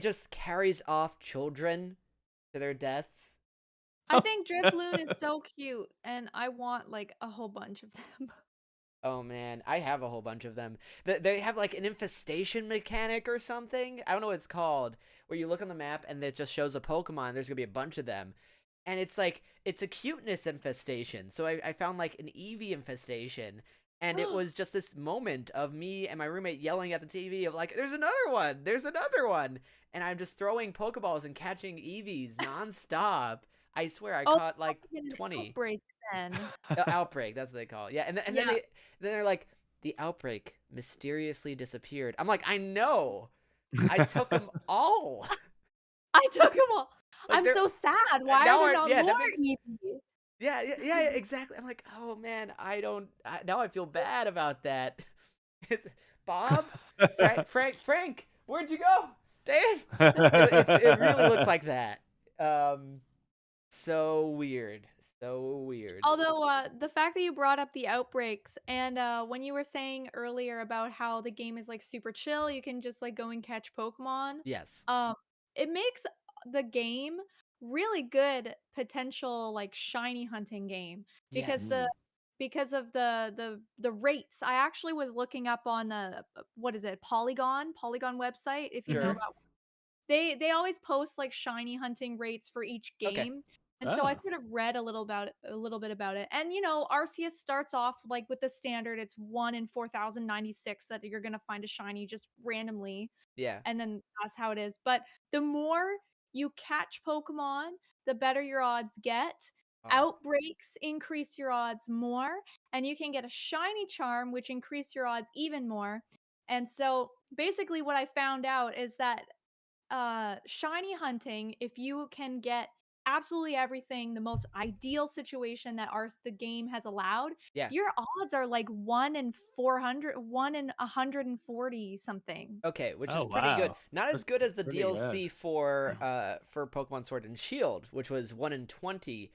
just carries off children to their deaths. I think Drifloon is so cute, and I want like a whole bunch of them. Oh man, I have a whole bunch of them. They have like an infestation mechanic or something. I don't know what it's called. Where you look on the map and it just shows a Pokemon. There's gonna be a bunch of them, and it's like it's a cuteness infestation. So I found like an Eevee infestation, and it was just this moment of me and my roommate yelling at the TV of like, "There's another one! There's another one!" And I'm just throwing Pokeballs and catching Eevees nonstop. I swear I Oh, caught like probably an 20. outbreak then. Outbreak, that's what they call it. Yeah, and Yeah, then they're like, the outbreak mysteriously disappeared. I'm like, I know, I took them all. I took them all. Like I'm they're so sad. Why are now, there not yeah, more that makes Eevee? yeah, exactly. I'm like, oh man, now I feel bad about that. It's, Bob, Frank, where'd you go, Dave? It really looks like that. Um, so weird, so weird. Although, the fact that you brought up the outbreaks and, when you were saying earlier about how the game is, like, super chill, you can just, like, go and catch Pokemon, Yes, um, it makes the game really good potential, like, shiny hunting game because yes, of the rates. I actually was looking up on the, what is it, Polygon website, if you know Hmm. sure, about they always post, like, shiny hunting rates for each okay, game, and so I Oh. sort of read a little bit about it, and, you know, Arceus starts off, like, with the standard, it's 1 in 4,096 that you're gonna find a shiny just randomly, yeah. and then that's how it is, but the more you catch Pokemon, the better your odds get. Oh, Outbreaks increase your odds more, and you can get a shiny charm, which increase your odds even more, and so, basically what I found out is that shiny hunting, if you can get absolutely everything, the most ideal situation that the game has allowed, yeah. your odds are like 1 in 400, 1 in 140 something. Okay, which is Oh pretty good. wow. Not as That's good as the pretty good. DLC for Pokemon Sword and Shield, which was 1 in 20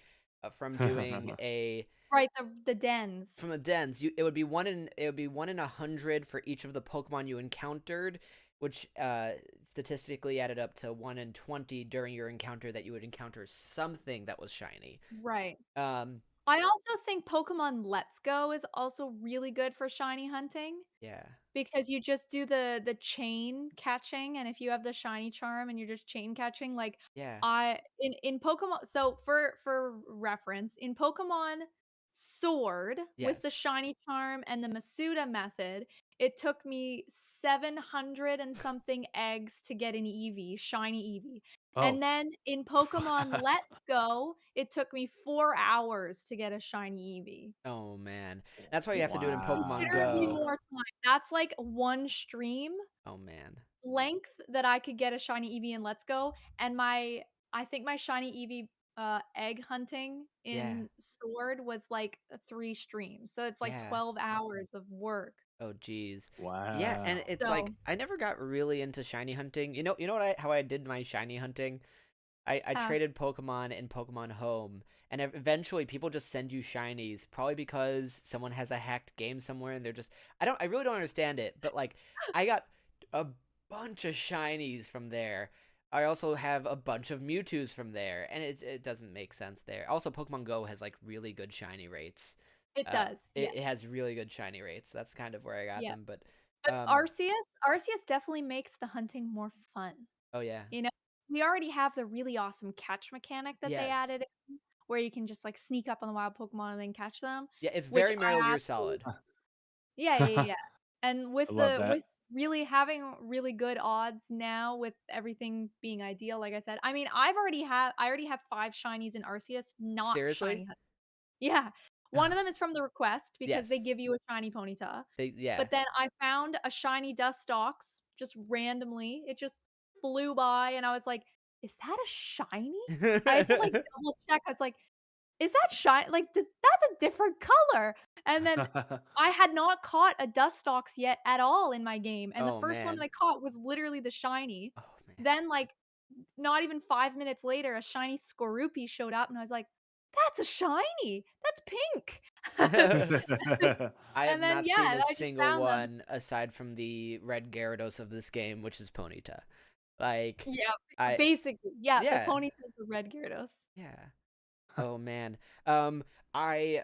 from doing a Right, the dens. from the dens. It would be 1 in 100 for each of the Pokemon you encountered, which statistically added up to 1 in 20 during your encounter that you would encounter something that was shiny. Right. Um I also think Pokemon Let's Go is also really good for shiny hunting. Yeah. Because you just do the chain catching, and if you have the shiny charm and you're just chain catching, like, Yeah. I in Pokemon so for reference, in Pokemon Sword, with the Yes. shiny charm and the Masuda method, it took me 700 and something eggs to get an Eevee, shiny Eevee. Oh. And then in Pokemon Let's Go, it took me 4 hours to get a shiny Eevee. Oh man. That's why you have to do it in Pokemon Considerably Wow. Go. more time. That's like 1 stream Oh man. length that I could get a shiny Eevee in Let's Go, and I think my shiny Eevee, egg hunting Yeah. in Sword was like 3 streams, so it's like Yeah. 12 hours of work. Oh geez. Yeah, and Wow. it's like So, I never got really into shiny hunting. You know what how I did my shiny hunting? I uh, traded Pokemon in Pokemon Home, and eventually people just send you shinies, probably because someone has a hacked game somewhere, and they're just I really don't understand it, but like I got a bunch of shinies from there. I also have a bunch of Mewtwo's from there, and it doesn't make sense there. Also, Pokemon Go has like really good shiny rates. it does, It yes, has really good shiny rates. That's kind of where I got yeah. them, but But um, Arceus definitely makes the hunting more fun, oh yeah, you know? We already have the really awesome catch mechanic that they yes, added in, where you can just, like, sneak up on the wild Pokemon and then catch them, yeah. It's which very Metal I Gear absolutely Solid. yeah, yeah, yeah. And I love with that. really having really good odds now with everything being ideal, like I said. I mean, I already have 5 shinies in Arceus, not Seriously? shiny hunt. Yeah. One of them is from the request because they Yes. give you a shiny Ponyta. Yeah. But then I found a shiny Dustox just randomly. It just flew by and I was like, "Is that a shiny?" I had to like double check. I was like, "Is that shiny? Like that's a different color." And then I had not caught a Dustox yet at all in my game, and the Oh first one that man. I caught was literally the shiny. Oh man. Then, like, not even 5 minutes later, a shiny Skorupi showed up, and I was like, "That's a shiny! That's pink!" I have And then, not yeah, seen and a I just single found them. one aside from the red Gyarados of this game, which is Ponyta. Like, Yeah, I basically, yeah, the yeah, Ponyta's the red Gyarados. yeah. Oh man. Um, I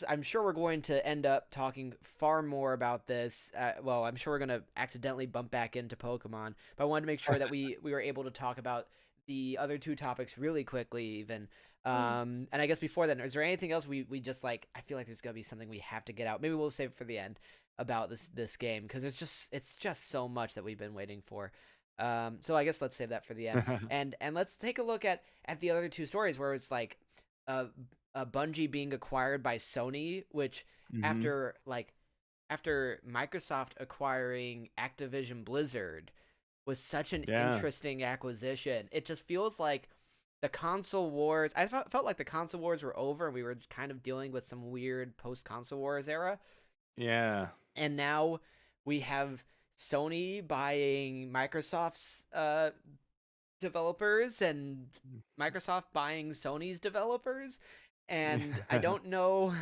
I'm sure we're going to end up talking far more about this. Well, I'm sure we're gonna accidentally bump back into Pokemon, but I wanted to make sure that we were able to talk about the other two topics really quickly, even. Mm. And I guess before then, is there anything else we just like? I feel like there's gonna be something we have to get out. Maybe we'll save it for the end about this game because it's just so much that we've been waiting for. So I guess let's save that for the end, and let's take a look at the other two stories where it's like uh, Bungie being acquired by Sony, which Hmm. after after Microsoft acquiring Activision Blizzard was such an Yeah. interesting acquisition. It just feels like the console wars. I felt like the console wars were over, and we were kind of dealing with some weird post console wars era. Yeah. And now we have Sony buying Microsoft's developers and Microsoft buying Sony's developers, and I don't know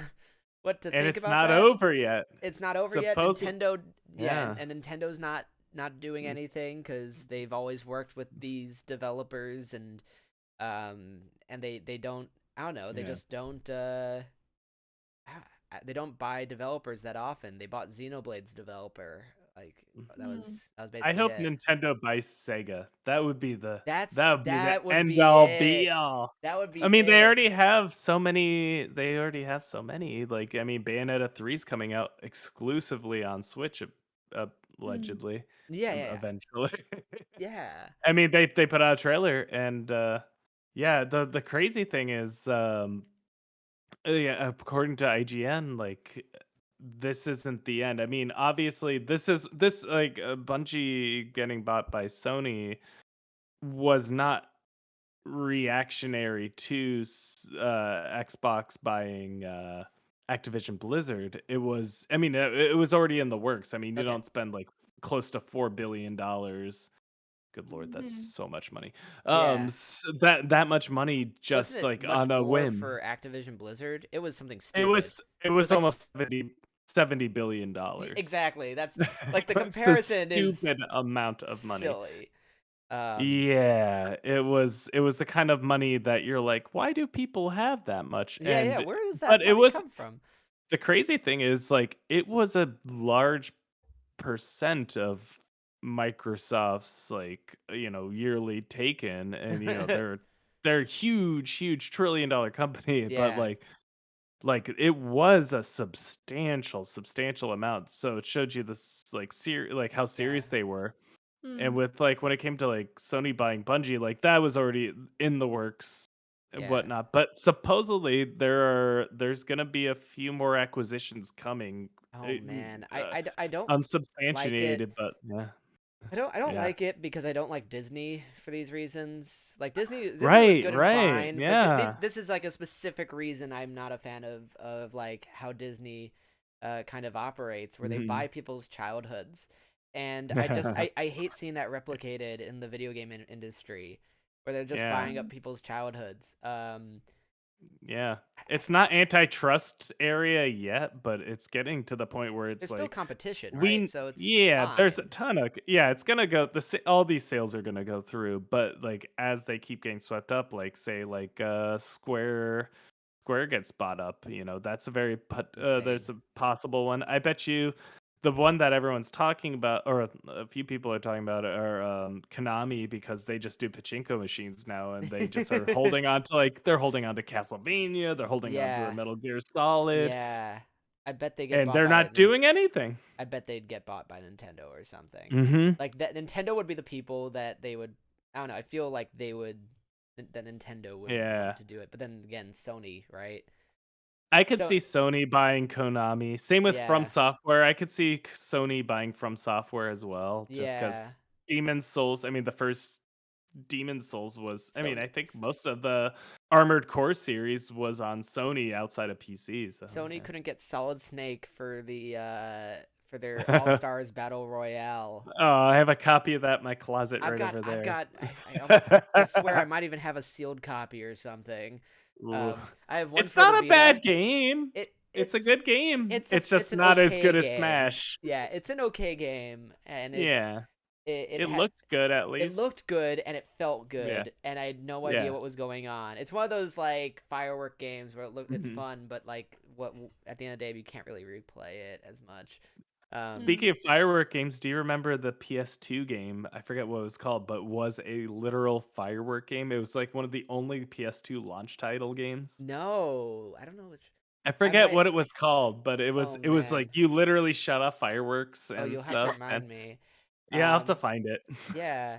what to And think it's about not that. over yet. It's not over yet. Supposedly. Nintendo, yeah, Yeah. and Nintendo's not doing anything because they've always worked with these developers, and they don't. I don't know. They Yeah. just don't. They don't buy developers that often. They bought Xenoblade's developer. Like Mm. that was I basically hope it. Nintendo buys Sega. That would be the That would end be all it. be all. That would I be mean, they it. already have so many. They already have so many. Like, I mean, Bayonetta 3 is coming out exclusively on Switch, Mm. allegedly, Yeah, yeah, yeah. eventually. Yeah. I mean, they put out a trailer, and yeah, the crazy thing is, yeah, according to IGN, like this isn't the end. I mean, obviously, this like Bungie getting bought by Sony was not reactionary to Xbox buying Activision Blizzard. It was, I mean, it was already in the works. I mean, you Okay. don't spend like close to $4 billion. Good lord, that's Mhm. so much money. Yeah. That much money Wasn't just it like much on a more whim. for Activision Blizzard? It was something It stupid. was it was Like almost 70 billion dollars. exactly. That's like the That's a comparison is stupid amount of money. silly. Yeah, it was the kind of money that you're like, why do people have that much? Yeah, where does that But it money was come from? the crazy thing is like it was a large percent of Microsoft's like yearly take-in, and they're huge trillion-dollar company, but Yeah, like it was a substantial amount, so it showed you this like like how yeah, serious they were. And Mm. with like when it came to like Sony buying Bungie, like that was already in the works and yeah. whatnot. But supposedly there's gonna be a few more acquisitions coming. Oh uh, man, uh, I don't like it. Unsubstantiated, but yeah, I don't yeah. like it because I don't like Disney for these reasons. Like Disney was good and Right, fine, but yeah. this is like a specific reason I'm not a fan of like how Disney kind of operates, where they Mhm. buy people's childhoods, and I hate seeing that replicated in the video game industry, where they're just Yeah, buying up Mm. people's childhoods. yeah. I It's just not antitrust area yet, but it's getting to the point where it's there's still like competition, right? We So it's yeah, there's a fine. ton of yeah, it's gonna go all these sales are gonna go through, but like as they keep getting swept up, like say like Square gets bought up, that's a very there's Insane. a possible one. I bet you the one that everyone's talking about, or a few people are talking about, are Konami, because they just do pachinko machines now, and they just are holding on to they're holding on to Castlevania, they're holding on to the Yeah, Metal Gear Solid, yeah. I bet they get and bought they're by not doing anything. I bet they'd get bought by Nintendo or something. Hmm. Like that Nintendo would be the people that they would I don't know, I feel like that Nintendo would want Yeah. to do it. But then again, Sony, right? I could So see Sony buying Konami. Same with From yeah. Software. I could see Sony buying From Software as well, just because Yeah. Demon's Souls, I mean, the first Demon's Souls was, I mean, I think Sony's most of the Armored Core series was on Sony outside of PC. So, Sony couldn't get Solid Snake for their yeah. All-Stars Battle Royale. Oh, I have a copy of that in my closet right over I've there. got I swear I might even have a sealed copy or something. Ooh. I have one It's for the not a Vita. bad game. It It's a it's good game. It's it's just an not as okay good as game. Smash. Yeah, it's an okay game, and Yeah. it It had looked good at it least. looked good and it felt Yeah. good, and I had no idea Yeah. what was going on. It's one of those like firework games where it's Mhm. fun, but like what at the end of the day you can't really replay it as much. Speaking Mm. of firework games, do you remember the PS2 game? I forget what it was called, but was a literal firework game. It was like one of the only PS2 launch title games. No, I don't know which. I I forget might. what it was called, but it was Oh it was like man. you literally shut off fireworks Oh, and you'll have to stuff. And remind me. yeah, I'll have to Um, find it. Yeah,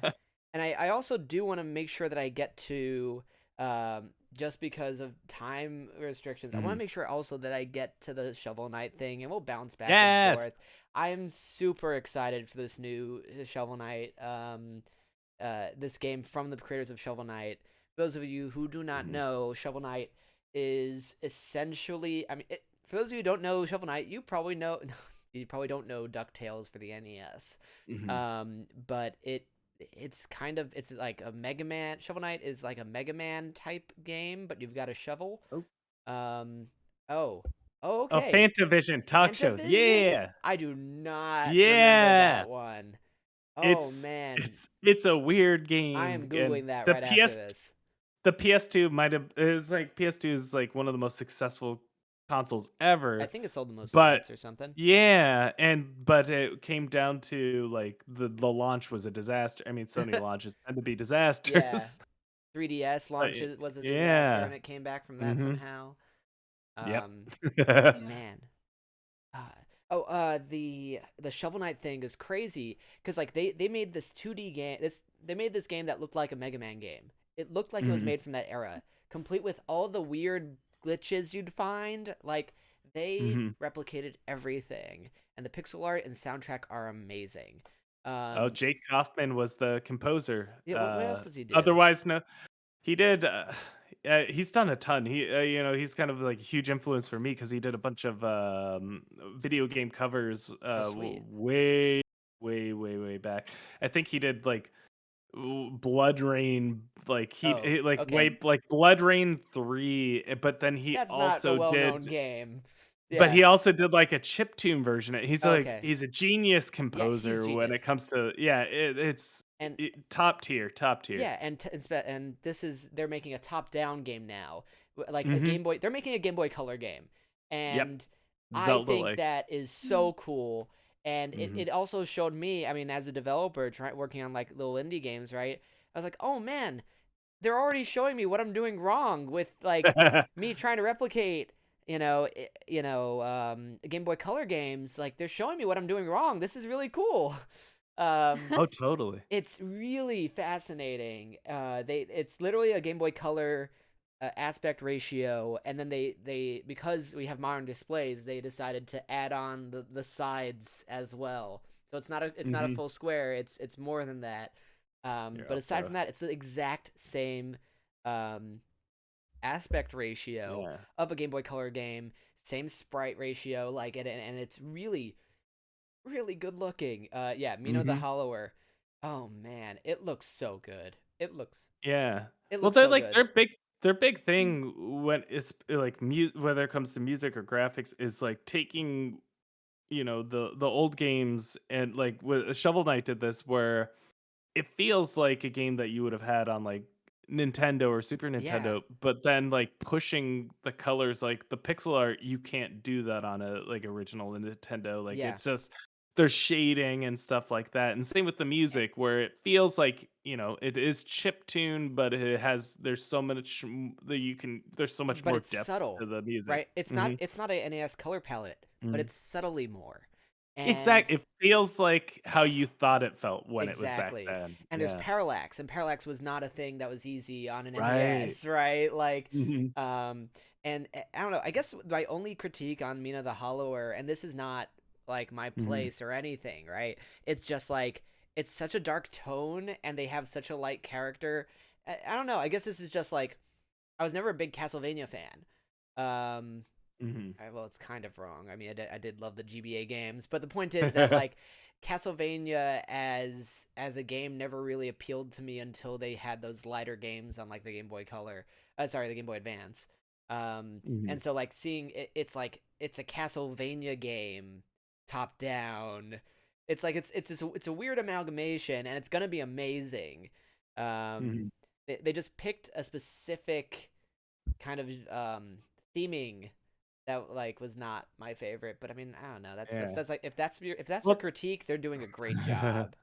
and I also do want to make sure that I get to just because of time restrictions. I want to Mhm. make sure also that I get to the Shovel Knight thing, and we'll bounce back and Yes. forth. I'm super excited for this new Shovel Knight, this game from the creators of Shovel Knight. For those of you who do not Mhm. know, Shovel Knight is essentially, I mean, for those of you who don't know Shovel Knight, you probably know, you probably don't know DuckTales for the NES. Mhm. But it's like a Mega Man. Shovel Knight is like a Mega Man type game, but you've got a shovel. Oh, Um, oh, oh, oh, okay. Fantavision talk show. Fantavision. Yeah. I do not remember Yeah. that one. Oh It's man, it's a weird I am game, and googling that the right after PS this. the PS2 might have it's like PS2 is like one of the most successful consoles I ever. think it sold the most But units or something. yeah, but it came down to like the launch was a disaster. I mean, Sony launches tend to be Yeah, disasters. 3DS But launch was a disaster, yeah. and it came back from that Mhm. somehow. Yep. Um, Yeah. man. Uh, the Shovel Knight thing is crazy because like they made this 2D game. They made this game that looked like a Mega Man game. It looked like it was Mhm. made from that era, complete with all the weird glitches you'd find. Like they Mhm. replicated everything, and the pixel art and soundtrack are amazing. Oh, Um, Jake Kaufman was the composer. yeah. What else does he do? Otherwise, no, he did. He's done a ton. He's kind of like a huge influence for me because he did a bunch of video game covers. Oh, sweet. Way back. I think he did like Blood Rain. Like Oh, he like okay. Blood Rain 3. But then he That's not a also well-known did. game. But Yeah. he also did like a chiptune version. Okay. He's a genius Yeah, he's composer when it genius. comes to it's And top tier, top tier. yeah, and this is they're making a top-down game now, like a Mm-hmm. Game Boy. They're making a Game Boy Color game, Yep. and I Zelda think like. that is Mm. so cool. And it, Mm-hmm. it also showed me, I mean, as a developer, working on like little indie games, right? I was like, oh man, they're already showing me what I'm doing wrong with like me trying to replicate, Game Boy Color games. Like they're showing me what I'm doing wrong. This is really cool. Um, Oh, totally. it's really fascinating. It's literally a Game Boy Color aspect ratio, and then they because we have modern displays, they decided to add on the sides as well. So it's not a Mm-hmm. full square. It's more than that. You're But up aside to from that, it's the exact same um, aspect ratio yeah. of a Game Boy Color game, same sprite ratio, like and it's really really good looking. Yeah, Mino the Mm-hmm. Hollower. Oh man, it looks so good. Yeah. It Well, looks they're so like good. their big thing when it's like whether it comes to music or graphics is like taking the old games and like with Shovel Knight did this where it feels like a game that you would have had on like Nintendo or Super Yeah, Nintendo, but then like pushing the colors, like the pixel art, you can't do that on a like original Nintendo. Like yeah. it's just there's shading and stuff like that. And same with the music, where it feels like it is chip tune, but there's so much that there's so much But more it's depth to subtle, the music. right? It's not Hmm. it's not a NES color palette, but it's subtly more. And Exactly. It feels like how you thought it felt when it was back exactly. then. And there's Yeah. parallax, and parallax was not a thing that was easy on an Right. NES, right? Like, Hmm. um, and I don't know. I guess my only critique on Mina the Hollower, and this is not like my Hmm. place or anything, right? It's just like it's such a dark tone, and they have such a light character. I don't know. I guess this is just like I was never a big Castlevania fan. Um, Hmm. well, it's kind of wrong. I mean, I did love the GBA games, but the point is that like Castlevania as a game never really appealed to me until they had those lighter games on like the Game Boy Color. Sorry, the Game Boy Advance. Hmm. And so like seeing it's like it's a Castlevania game, top down. It's like it's a weird amalgamation, and it's gonna be amazing. Um, Hmm. they just picked a specific kind of theming that like was not my favorite, but I mean, I don't know. Yeah. That's like if that's your Well, critique, they're doing a great job.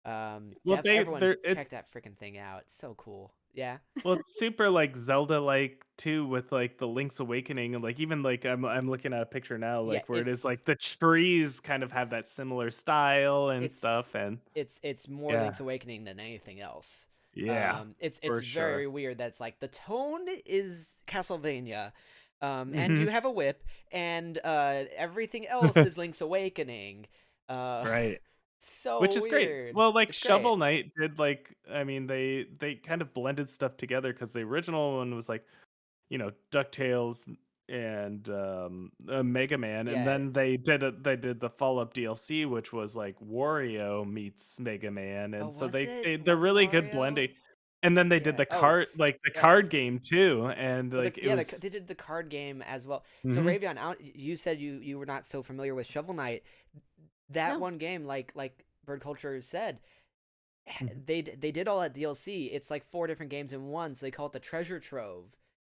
well, Everyone they're check that freaking thing out. It's so cool. Yeah. it's super like Zelda like too with like the Link's Awakening and like even like I'm looking at a picture now Yeah, like where it is like the trees kind of have that similar style and it's stuff and it's more yeah, Link's Awakening than anything else. yeah, It's for very sure. weird. That's like the tone is Castlevania, and Hmm. you have a whip, and everything else is Link's Awakening. Uh, Right. Which so is great. weird. Well, like It's great. Shovel Knight did like I mean they kind of blended stuff together because the original one was like DuckTales and Mega Man, and Yeah. then they did the follow up DLC, which was like Wario meets Mega Man, Oh, and so was it? they're Was it really good Wario? blending. And then they did Yeah. the Oh, yeah. card game too, and Well, like it yeah, was. they did the card game as well. So Hmm. Rhaeveon, you said you were not so familiar with Shovel Knight. That No. one game, like BirdCultured said, they did all that DLC. It's like four different games in one, so they call it the Treasure Trove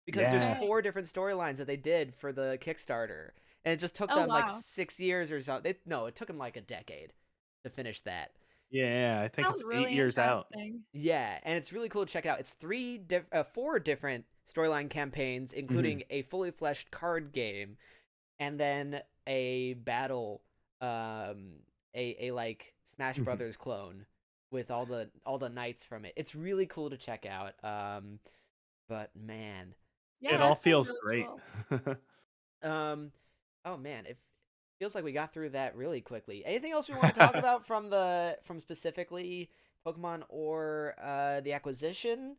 because there's Yeah, Okay. four different storylines that they did for the Kickstarter, and it just took Oh them like wow. 6 years or so. No, it took them like a decade to finish that. yeah, I think Sounds it's 8 really years out. interesting. Yeah, and it's really cool to check it out. It's four different storyline campaigns, Hmm. including a fully fleshed card game, and then a battle, a like Smash Hmm. Brothers clone with all the knights from it. It's really cool to check out. But man, Yeah, It uh, all that sounds feels really great. cool. um, oh man, it feels like we got through that really quickly. Anything else we want to talk about from specifically Pokemon or the acquisition?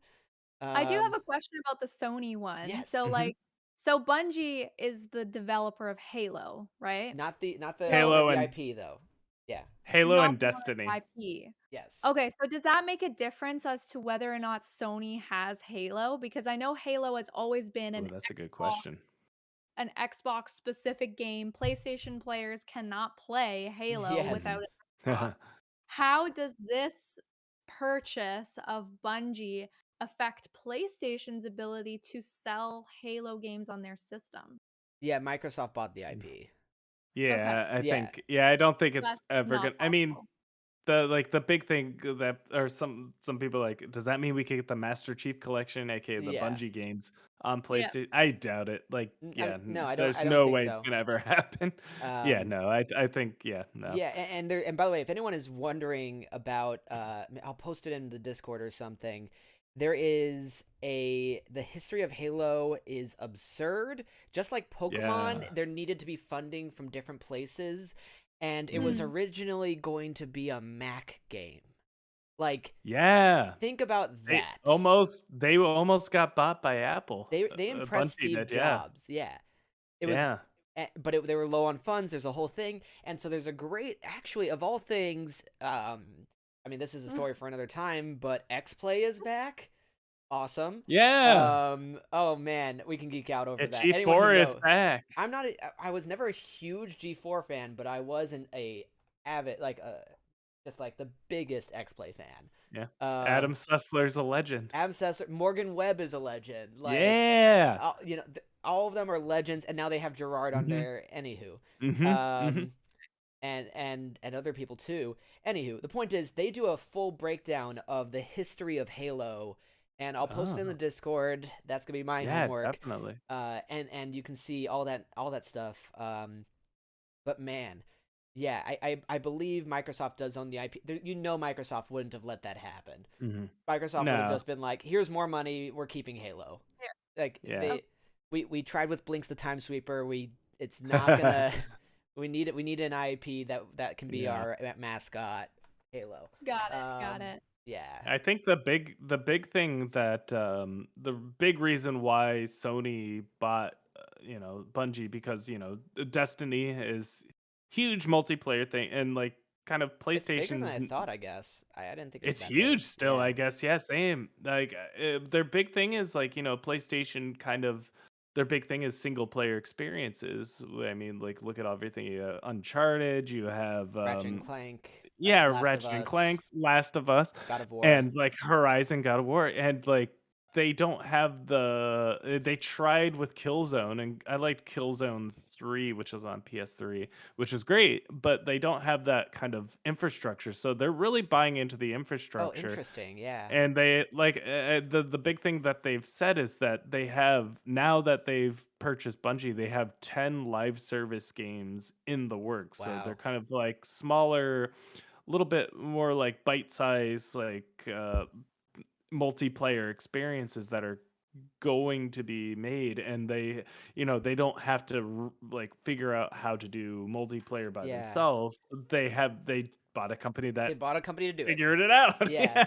I do have Um, a question about the Sony one. So yes. Hmm. like so Bungie is the developer of Halo, right? Not the owner of So Halo the and IP though. Yeah. not the one Destiny. with IP. Yes. Okay, so does that make a difference as to whether or not Sony has Halo? Because I know Halo has always been Oh, an that's a good Xbox question. an Xbox specific game. PlayStation players cannot play Halo Yes. without an Xbox. How does this purchase of Bungie affect PlayStation's ability to sell Halo games on their system? Yeah, Microsoft bought the IP. Okay, Yeah, Yeah. I don't think that's it's ever not gonna. I mean, possible. the big thing that, or some people like, does that mean we could get the Master Chief Collection, aka the Yeah. Bungie games, on Yeah. PlayStation? I doubt it. Like, I'm, yeah, no, there's I don't no think way it's so. gonna ever happen. Yeah, Um, no, I think, yeah, no. Yeah, and by the way, if anyone is wondering about, I'll post it in the Discord or something. There is the history of Halo is absurd. Just like Pokemon, Yeah, there needed to be funding from different places, and it was mhm. Mm. originally going to be a Mac game. Like, Yeah. think about that. They almost got bought by Apple. They impressed Bungie Steve did, yeah, Jobs. Yeah, it was, yeah. but they were low on funds. There's a whole thing, and so there's a great, actually, of all things. I mean, this is a story for another time, but X Play is back. Awesome. Yeah. Oh man, we can geek out over It's that. Anyone who G4 is knows, back. I was never a huge G4 fan, but I wasn't a avid, like, just like the biggest X Play fan. Yeah. Adam Um, Sussler's a legend. Adam Sessler, Morgan Webb is a legend. Like, Yeah. all of them are legends, and now they have Gerard on Mhm. there. Anywho, Mhm. Mhm. um, and other people too. Anywho, the point is they do a full breakdown of the history of Halo, and I'll post it in the Oh, Discord. That's gonna be my yeah, homework. definitely. And you can see all that stuff. But man, yeah, I believe Microsoft does own the IP. Microsoft wouldn't have let that happen. Mhm. Microsoft would have No. just been like, "Here's more money. We're keeping Halo." Like, Yeah. we tried with Blinks the Time Sweeper. It's not gonna. We need it. We need an IP that can be Yeah. our mascot, Halo. Got Um, it. yeah, I think the big thing that the big reason why Sony bought Bungie, because Destiny is huge multiplayer thing, and like kind of it's bigger than PlayStation's I thought. I guess I didn't think it was it's that big. huge still, Yeah, I guess. Yeah, same. Like their big thing is like, PlayStation kind of their big thing is single player experiences. I mean, like look at everything. You have Uncharted, you have Ratchet and Clank, yeah, Last of Ratchet and Us, Clank's Last of Us, God of War. and like Horizon, God of War, and like they don't have they tried with Killzone, and I liked Killzone 3, which was on PS3, which was great, but they don't have that kind of infrastructure. So they're really buying into the Oh, infrastructure. interesting. Yeah. And they like the big thing that they've said is that they have, now that they've purchased Bungie, they have 10 live service games in the works. So they're Wow. kind of like smaller, a little bit more like bite-sized, like multiplayer experiences that are going to be made, and they don't have to like figure out how to do multiplayer by Yeah. themselves. They bought a company They that bought a company to do it. figured it out. Yeah. Yeah.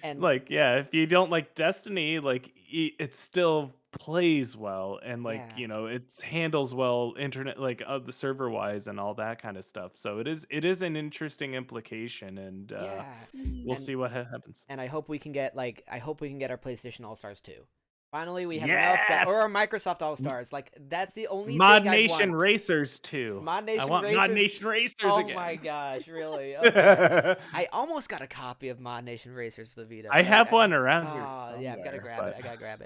And Like, yeah, if you don't like Destiny, like it still plays well, and like, yeah. it handles well internet, like the server wise and all that kind of stuff. So it is an interesting implication, and Yeah. Mhm. we'll And see what happens. I hope we can get our PlayStation All Stars too. Finally, we have enough or Yes. our Microsoft All Stars. Like, that's the only Mod thing I'd Nation want. Racers too. Mod I Nation want Mod Racers. Nation Racers Oh my again. gosh, really? Okay. I almost got a copy of Mod Nation Racers for the Vita, I but have one around here oh yeah, I've got to somewhere, grab it. but I gotta grab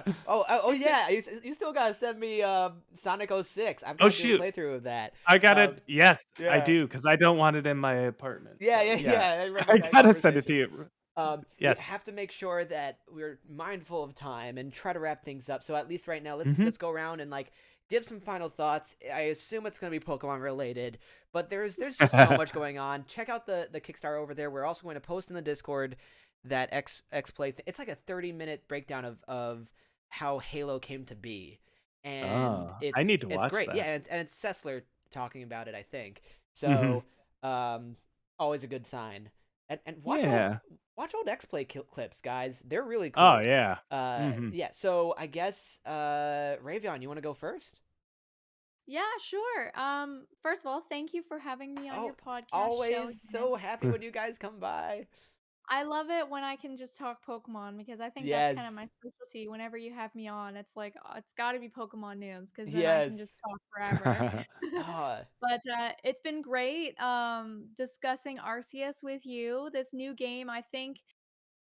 it. Oh yeah, you still gotta send me Sonic 06. I've oh got to do a shoot, playthrough of that. I gotta. Yes, I Yeah, do, because I don't want it in my apartment. yeah, So yeah, yeah, yeah. I remember I that gotta send it to conversation. you. We Yes. have to make sure that we're mindful of time and try to wrap things up. So at least right now, Hmm. let's go around and like give some final thoughts. I assume it's gonna be Pokemon related, but there's just so much going on. Check out the Kickstarter over there. We're also going to post in the Discord that X Play. It's like a 30-minute breakdown of how Halo came to be, and Oh, I it's need to it's watch great. Yeah, that. and it's Sessler talking about it, I think. Hmm. So always a good sign. And Yeah. watch old X Play clips, guys. They're really Oh cool. yeah. Hmm. Yeah. So I guess Rhaeveon, you want to go first? Yeah, sure. First of all, thank you for having me on your Oh, podcast show always again. so happy when you guys come by. I love it when I can just talk Pokemon because I think that's kind of Yes. my specialty. Whenever you have me on, it's like it's got to be Pokemon news because then I can just Yes. talk forever. Ah, But it's been great discussing Arceus with you. This new game, I think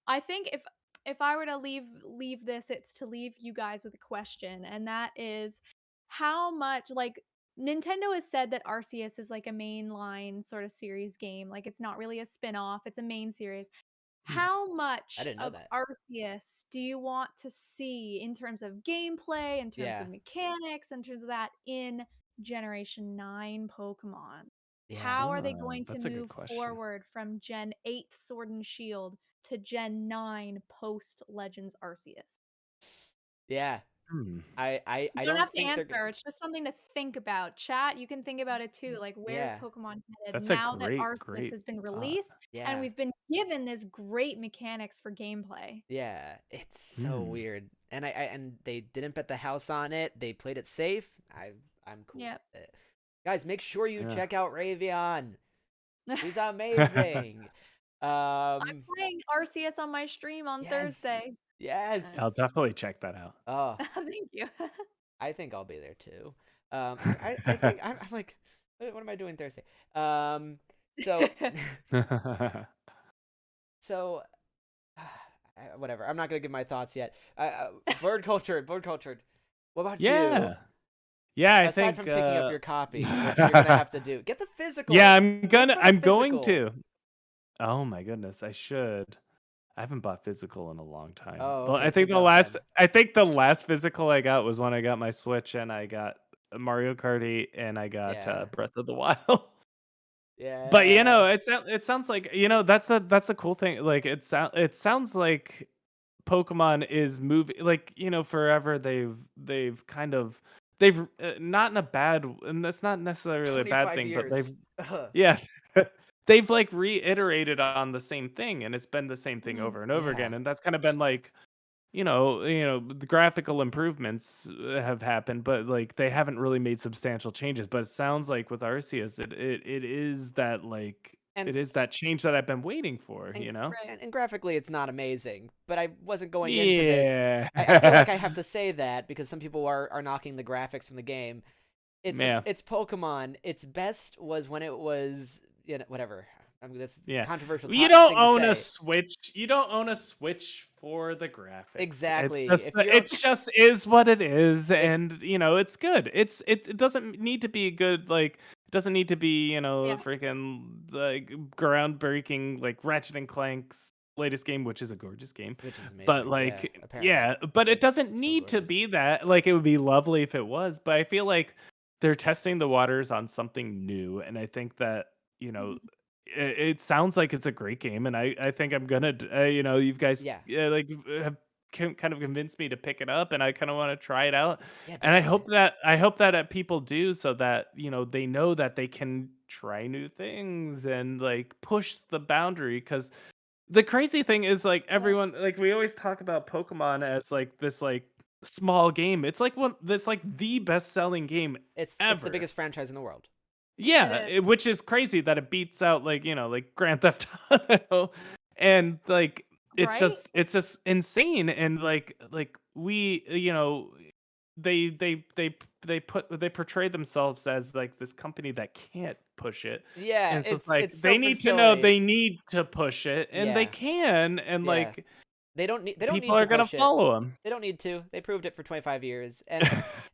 if I were to leave this, it's to leave you guys with a question, and that is how much like Nintendo has said that Arceus is like a mainline sort of series game. Like it's not really a spin-off, it's a main series. I How much didn't know of that. Arceus do you want to see in terms of gameplay, in terms Yeah. of mechanics, in terms of that in Generation 9 Pokemon? Yeah. How are they going to That's a good move question. forward from Gen 8 Sword and Shield to Gen 9 post Legends Arceus? Yeah. Hmm. I You don't don't have to think they're gonna. answer. It's just something to think about. Chat, you can think about it too. Like, where's Yeah. Pokemon headed That's a now that great, Arceus great has been thought. released and Yeah. we've been given this great mechanics for gameplay? Yeah. It's so Hmm. weird. And and they didn't bet the house on it. They played it safe. I'm cool Yep. with it. Guys, make sure you Yeah. check out Rhaeveon. He's I'm amazing. Um playing Arceus on my stream on yes. Thursday. Yes. I'll definitely check that out. Oh, Thank you. I think I'll be there too. I think I'm like, what am I doing Thursday? So, so, whatever. I'm not gonna give my thoughts yet. Bird cultured. What about you? Yeah. Yeah, I Aside think from picking up your copy, which you're gonna have to do, get the yeah, physical. Wait for the I'm going physical. to. Oh my goodness, I should. I haven't bought physical in a long time. Oh, Well, okay. So don't then. I think the last physical I got was when I got my Switch and I got Mario Kart 8 and I got Yeah. Breath of the Wild. But Yeah. it sounds like that's a cool thing. Like it sounds like Pokemon is moving like forever they've kind of they've not in a bad and that's not necessarily a bad 25 thing, but they've years. Ugh. yeah. They've like reiterated on the same thing and it's been the same thing Mhm. over and over Yeah. again and that's kind of been like the graphical improvements have happened, but like they haven't really made substantial changes. But it sounds like with Arceus, it is that like And it is that change that I've been waiting for, and you know? Right. and graphically it's not amazing, but I wasn't going into this. Yeah. I feel like I have to say that because some people are knocking the graphics from the game. Yeah. It's Pokemon. Its best was when it was whatever. I mean, that's it's a Yeah. controversial You don't thing to own a say. Switch. You don't own a Switch for the graphics. Exactly. If you It don't, just is what it is, if and it's good. It doesn't need to be good. Like it doesn't need to be Yeah. freaking like groundbreaking like Ratchet and Clank's latest game, which is a gorgeous game. which is But amazing, yeah. like Apparently, yeah, but it it's doesn't so need to gorgeous. be that. Like it would be lovely if it was, but I feel like they're testing the waters on something new, and I think that Mhm. it sounds like it's a great game, and I think I'm gonna you guys Yeah, like have kind of convinced me to pick it up, and I kind of want to try it out, yeah, and definitely. I hope that people do so that they know that they can try new things and like push the boundary because the crazy thing is like Yeah. everyone like we always talk about Pokemon as like this like small game. It's like one that's like the best selling game It's the ever. biggest franchise in the world. It Yeah, is. which is crazy that it beats out like like Grand Theft Auto, and like Right? it's just insane. And like we they they they they portray themselves as like this company that can't push it, Yeah, and it's just like it's they super need to know silly. they need to push it, and they Yeah, can, and yeah. like They don't people need to are gonna push it. follow them. They don't need to. They proved it for 25 years, and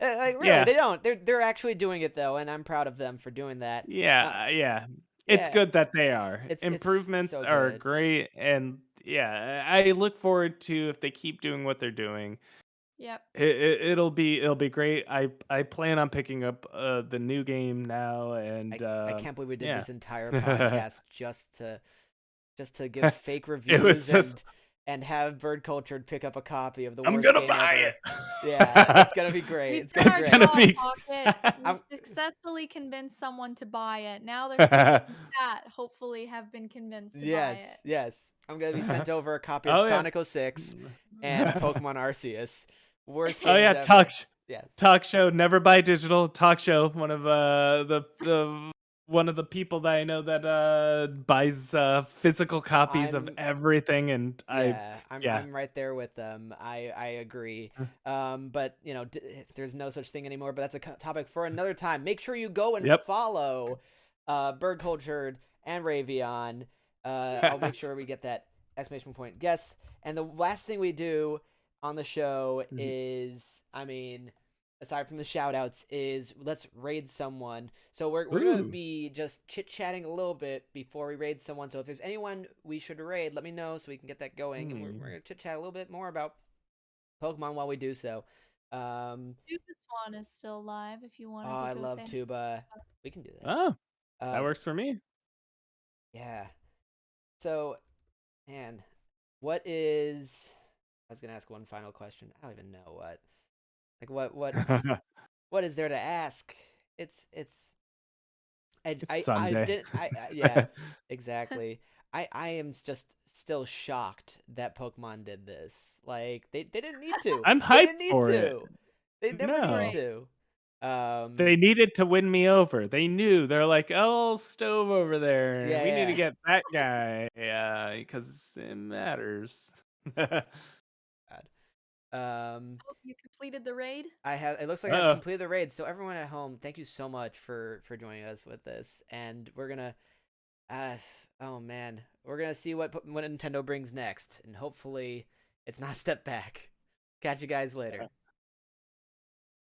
like really, Yeah. they don't. They're actually doing it though, and I'm proud of them for doing that. Uh, Yeah. It's yeah, good that they are. it's Improvements so are good. great, and yeah, I look forward to if they keep doing what they're doing. Yep. It'll be great. I plan on picking up the new game now, and I can't believe we did yeah. this entire podcast just to give fake It was reviews just and have BirdCultured pick up a copy of the I'm worst gonna game buy ever. it. Yeah, it's gonna be great. We've It's done gonna be our It's gonna great. job, be Pocket. We I'm successfully convinced someone to buy it. Now the people in chat hopefully have been convinced to buy yes, it. yes. I'm gonna be sent over a copy of Oh yeah. Sonic 06 and Pokemon Arceus. Worst Oh games yeah, ever. Yes. talk show, never buy digital talk show. One of the one of the people that I know that buys physical copies of I'm everything, and Yeah, yeah. I'm right there with them. I agree. But there's no such thing anymore. But that's a topic for another time. Make sure you go and Yep. follow, BirdCultured and Rhaeveon. I'll make sure we get that exclamation point guess. And the last thing we do on the show is, aside from the shout outs, is let's raid someone. So we're going to Ooh. be just chit-chatting a little bit before we raid someone. So if there's anyone we should raid, let me know so we can get that going. And we're going to chit-chat a little bit more about Pokemon while we do so. Tuba Swan is still alive if you wanted to I go love say hi. Tuba. We can do that. Oh, that works for me. Yeah. So, man, what is... I was going to ask one final question. I don't even know what. Like, what is there to ask? It's It's I Sunday. didn't yeah, exactly. I am just still shocked that Pokemon did this. Like they didn't need to. I'm They hyped didn't need for it. to. They never No. need to. They needed to win me over. They knew. They're like, oh, Stove over there. Yeah, We need to yeah. get that guy. Yeah, because it matters. Um Oh, you completed the raid? I have. It looks like I've Uh-oh. completed the raid. So everyone at home, thank you so much for joining us with this. And we're gonna, oh man, we're gonna see what Nintendo brings next, and hopefully it's not a step back. Catch you guys later.